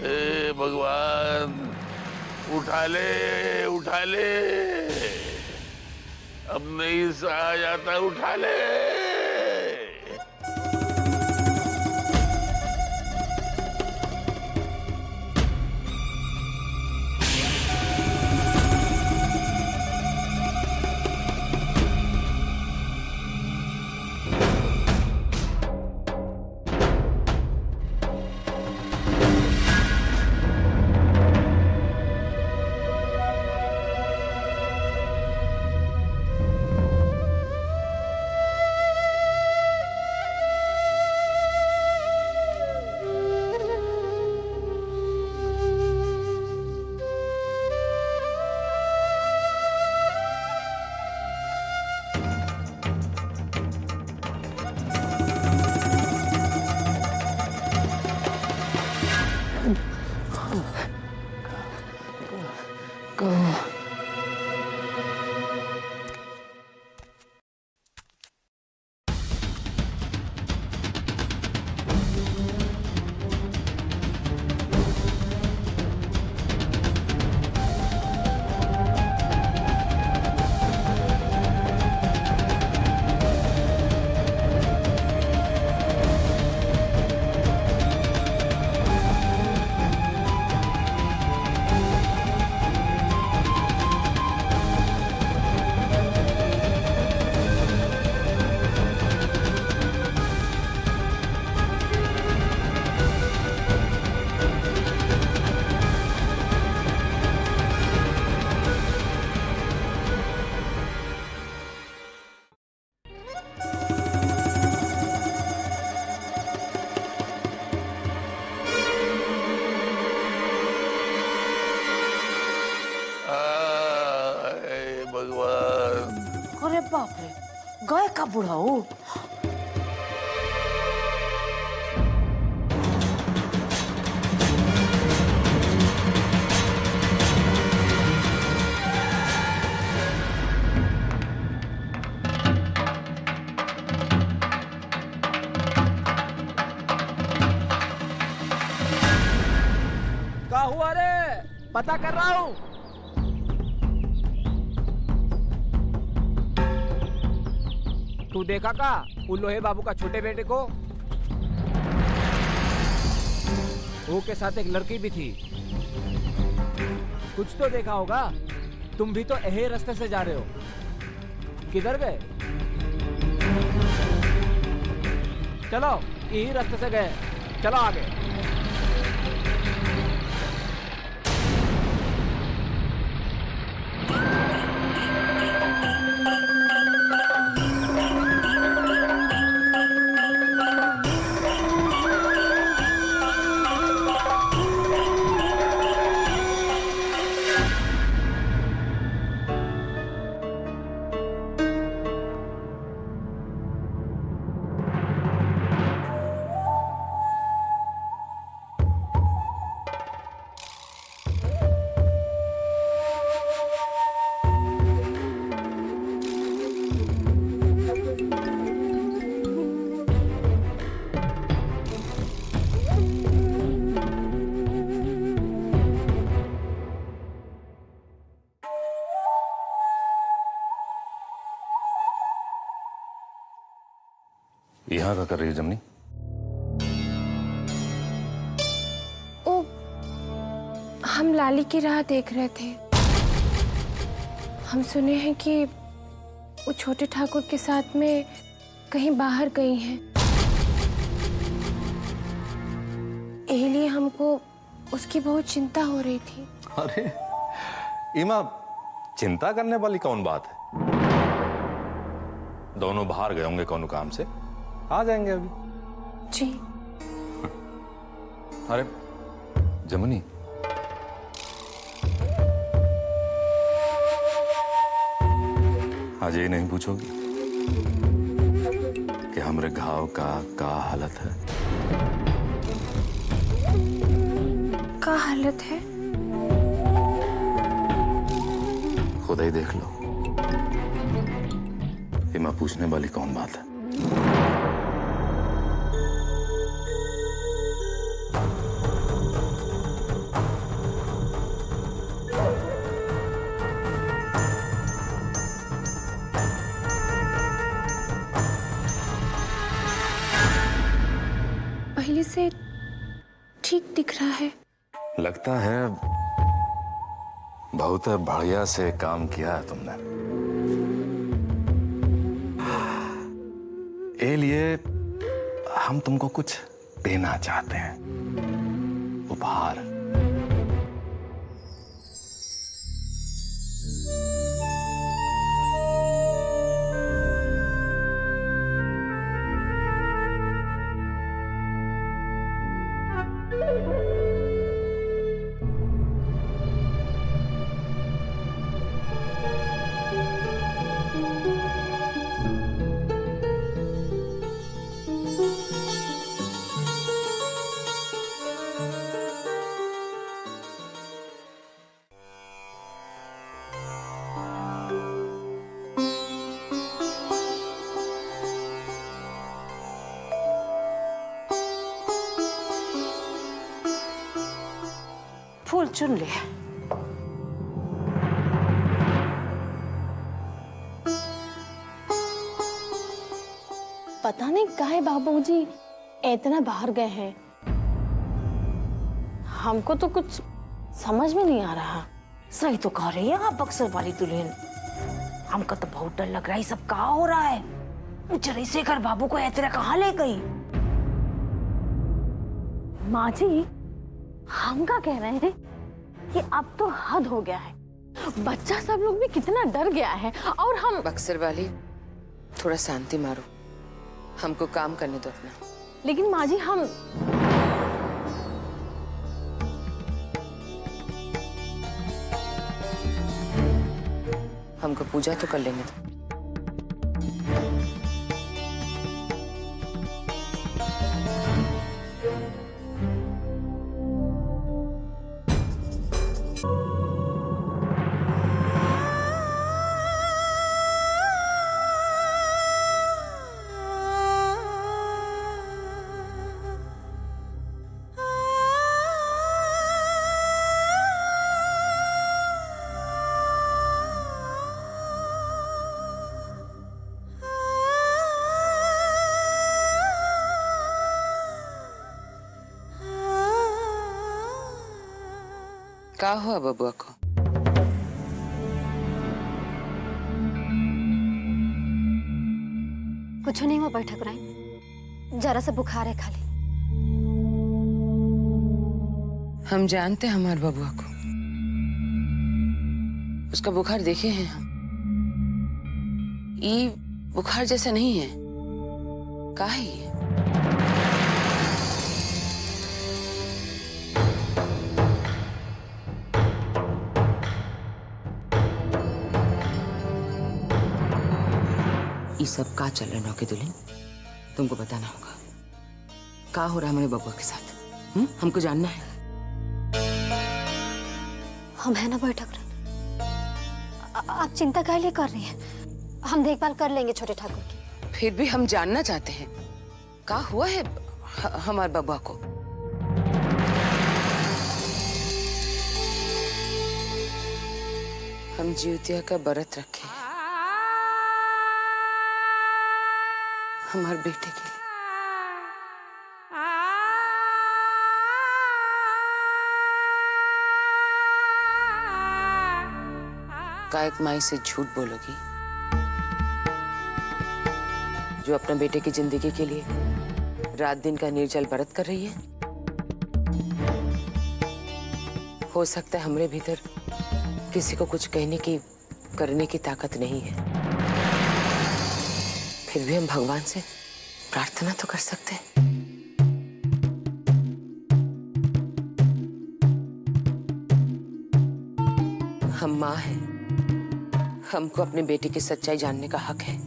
ए भगवान, उठा ले, उठा ले। अब नहीं सहा जाता, उठा ले। अरे बाप रे, गाय का बुढ़ाऊ। क्या हुआ रे? पता कर रहा हूँ। तू देखा का उल्लोहे बाबू का छोटे बेटे को? वो के साथ एक लड़की भी थी। कुछ तो देखा होगा। तुम भी तो यही रास्ते से जा रहे हो। किधर गए? चलो यही रास्ते से गए, चलो आगे। यहाँ क्या कर रही है जमनी? ओ, हम लाली की राह देख रहे थे। हम सुने हैं कि वो छोटे ठाकुर के साथ में कहीं बाहर गई हैं। यही लिए हमको उसकी बहुत चिंता हो रही थी। अरे इमा, चिंता करने वाली कौन बात है? दोनों बाहर गए होंगे कौन काम से, आ जाएंगे अभी। जी। अरे जमुनी, आज ये नहीं पूछोगी कि हमारे घाव का हालत है? क्या हालत है? खुद ही देख लो। इमा, पूछने वाली कौन बात है? पहले से ठीक दिख रहा है। लगता है बहुत बढ़िया से काम किया है तुमने। ये लिए हम तुमको कुछ देना चाहते हैं, उपहार। फूल चुन ले। पता नहीं काहे बाबूजी इतना बाहर गए हैं। हमको तो कुछ समझ में नहीं आ रहा। सही तो कह रही है आप, बक्सर वाली दुल्हन। हमको तो बहुत डर लग रहा है, सब कहाँ हो रहा है। मुझे शेखर बाबू को ऐतरा कहाँ ले गई? माँ जी, हम क्या कह रहे हैं कि अब तो हद हो गया है। बच्चा सब लोग भी कितना डर गया है और हम। बक्सर वाली, थोड़ा शांति मारो, हमको काम करने दो अपना। लेकिन माँ जी, हम हमको पूजा तो कर लेने दो। क्या हुआ बबुआ को? कुछ नहीं हुआ बैठक राय, जरा सा बुखार है खाली। हम जानते हैं हमारे बबुआ को, उसका बुखार देखे हैं हम। ये बुखार जैसा नहीं है। क्या है ये? ये सब का चल रहा नौके दुल्हन? तुमको बताना होगा क्या हो रहा है हमारे बबुआ के साथ। हमको जानना है। हम है ना बैठक राय, आप चिंता काहे लिए कर रही हैं? हम देखभाल कर लेंगे छोटे ठाकुर की। फिर भी हम जानना चाहते हैं क्या हुआ है हमारे बबुआ को। हम जिउतिया का व्रत रखे हमारे बेटे के लिए। कायक माई से झूठ बोलोगी जो अपने बेटे की जिंदगी के लिए रात दिन का निर्जल व्रत कर रही है? हो सकता है हमरे भीतर किसी को कुछ कहने की करने की ताकत नहीं है, फिर भी हम भगवान से प्रार्थना तो कर सकते हैं। हम माँ हैं, हमको अपने बेटे की सच्चाई जानने का हक है।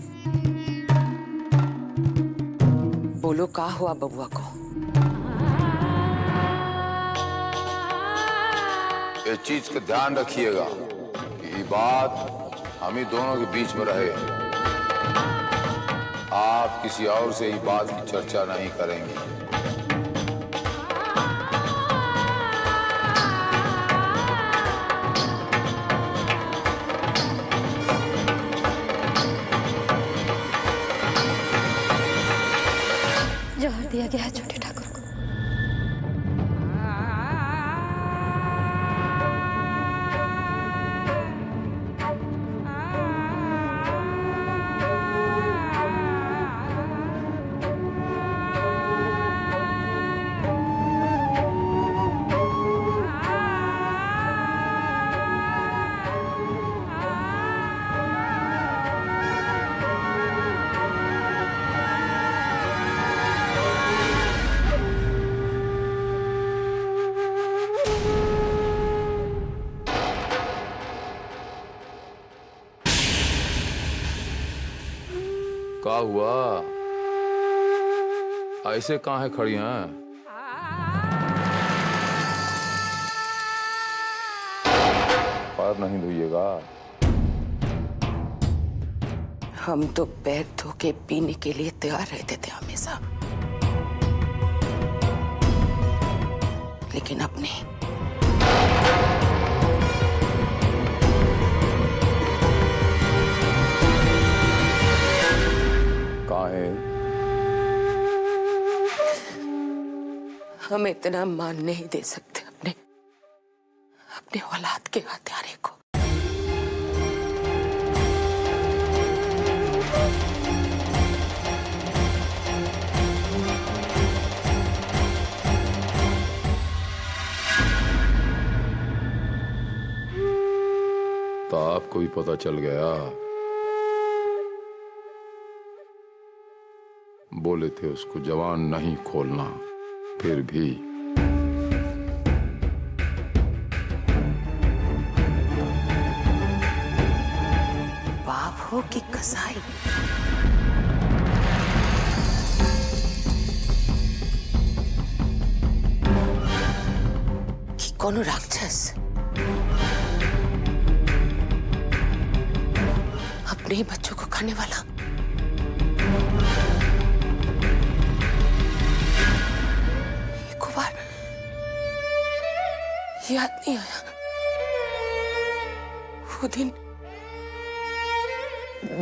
बोलो क्या हुआ बबुआ को? इस चीज का ध्यान रखिएगा कि ये बात हम ही दोनों के बीच में रहे। आप किसी और से ये बात की चर्चा नहीं करेंगे। जोहर दिया गया है छोटे ठाकुर को। क्या हुआ? ऐसे कहाँ है खड़ी हैं? पैर नहीं धोइएगा। हम तो पैर धो के पीने के लिए तैयार रहते थे हमेशा, लेकिन अब नहीं। हम इतना मान नहीं दे सकते अपने औलाद के हत्यारे को। तो आपको भी पता चल गया? बोले थे उसको जवान नहीं खोलना, फिर भी कसाई। कि कोनो राक्षस अपने ही बच्चों को खाने वाला। एक बार याद नहीं आया वो दिन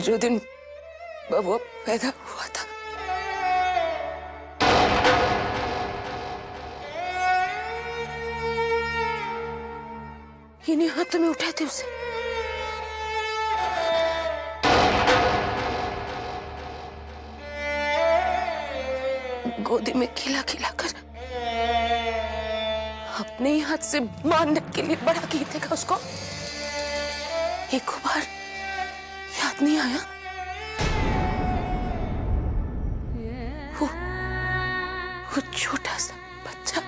जो दिन बबुआ पैदा हुआ था। इन्हीं हाथों में उठाए थे उसे। गोदी में खिला खिला कर अपने ही हाथ से मारने के लिए बड़ा किए थे का उसको। एक बार याद नहीं आया वो छोटा सा बच्चा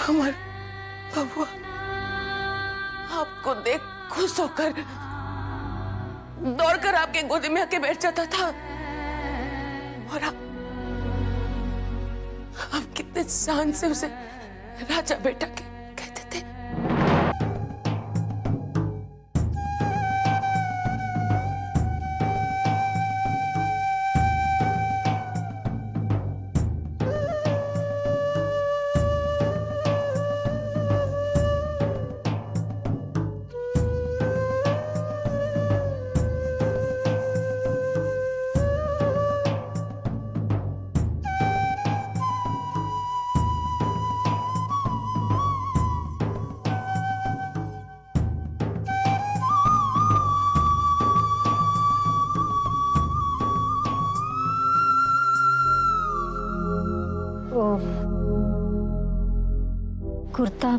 हमारा बबुआ आपको देख खुश होकर दौड़कर आपके गोदी में आके बैठ जाता था। और आप कितने शान से उसे राजा बेटा के कहते थे। कुर्ता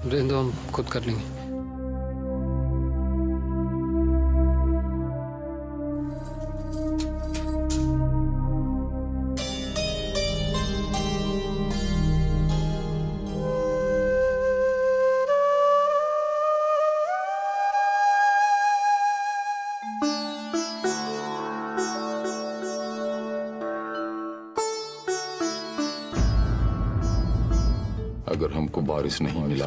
रहने दो, हम खुद कर लेंगे। अगर हमको बारिश नहीं मिला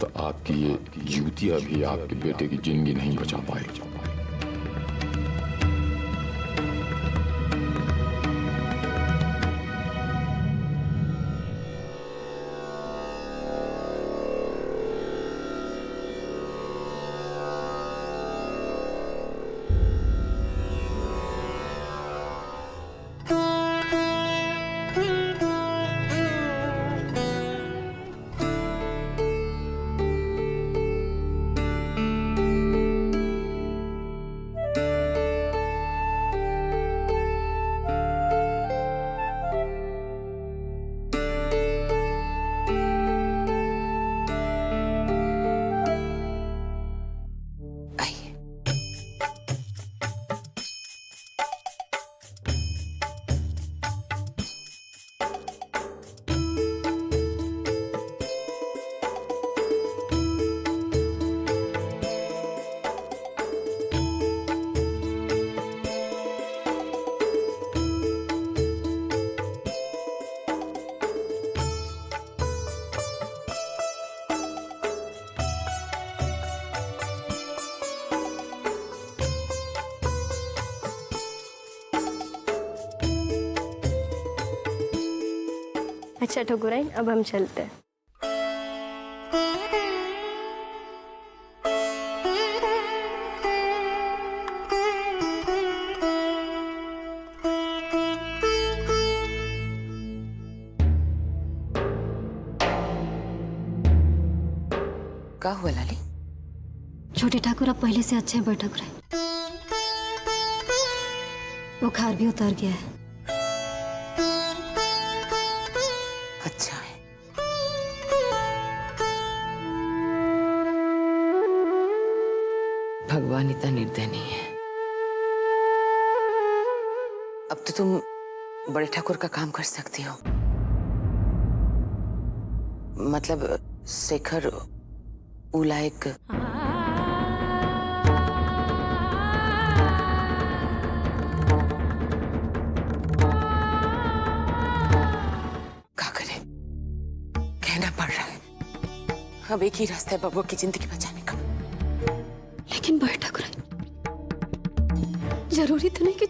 तो आपकी ये जूतियां भी आपके बेटे की जिंदगी नहीं बचा पाएगी। अच्छा ठकुराइन, अब हम चलते हैं। क्या हुआ लाली? छोटे ठाकुर अब पहले से अच्छे बैठक रहे, बुखार भी उतर गया है। अच्छा है। भगवान इतना निर्दय नहीं है। अब तो तुम बड़े ठाकुर का काम कर सकती हो। मतलब शेखर उलायक अब एक ही रास्ता है बबुआ की जिंदगी बचाने का। लेकिन बड़े ठाकुर, जरूरी तो नहीं कि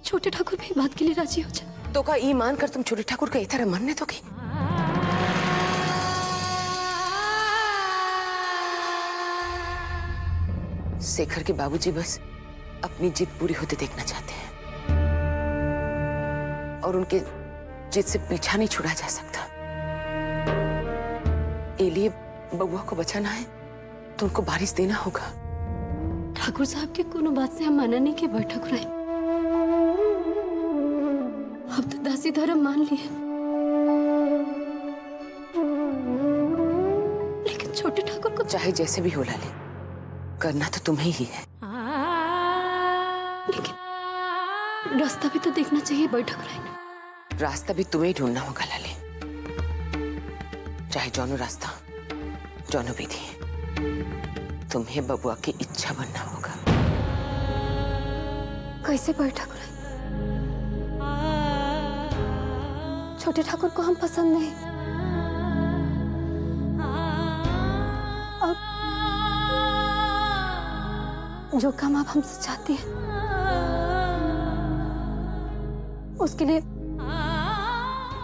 छोटे ठाकुर भी बात के लिए राजी हो जाए। तो का ईमान कर तुम छोटे ठाकुर का इतना मानने दोगे? शेखर के बाबूजी बस अपनी जिद पूरी होते देखना चाहते हैं और उनके जिद से पीछा नहीं छुड़ा जा सकता। लिए बबुआ को बचाना है तो उनको बारिश देना होगा। ठाकुर साहब के कोनो बात से हम मना नहीं के बड़े ठाकुर। अब तो दासी धर्म मान लिए, लेकिन छोटे ठाकुर को चाहे जैसे भी हो लाले, करना तो तुम्हें ही है। लेकिन रास्ता भी तो देखना चाहिए बड़े ठाकुर। रास्ता भी तुम्हें ढूंढना होगा लाले, चाहे जौनो रास्ता जौनो विधि, तुम्हें बबुआ की इच्छा बनना होगा। कैसे बड़े ठाकुर? छोटे ठाकुर को हम पसंद नहीं, और जो काम आप हमसे चाहती हैं उसके लिए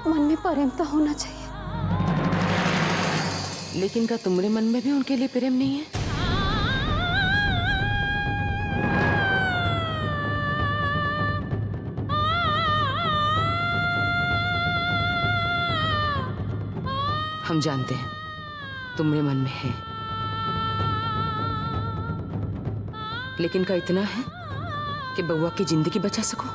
मन में प्रेम तो होना चाहिए। लेकिन क्या तुम्हारे मन में भी उनके लिए प्रेम नहीं है? हम जानते हैं तुम्हारे मन में है, लेकिन क्या इतना है कि बबुआ की जिंदगी बचा सको?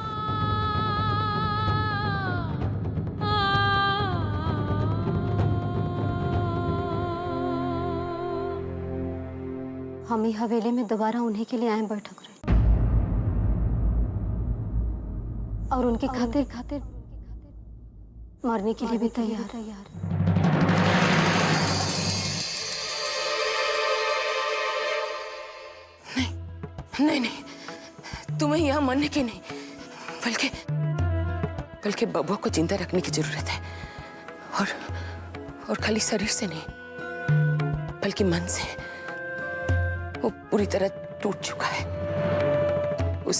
हम ही हवेली में दोबारा उन्हीं के लिए आए बड़े ठाकुर, और उनके खातिर मरने के लिए भी तैयार। नहीं नहीं, तुम्हें यहाँ मरने की नहीं, बल्कि बबुआ को जिंदा रखने की जरूरत है, और खाली शरीर से नहीं बल्कि मन से। वो पूरी तरह टूट चुका है।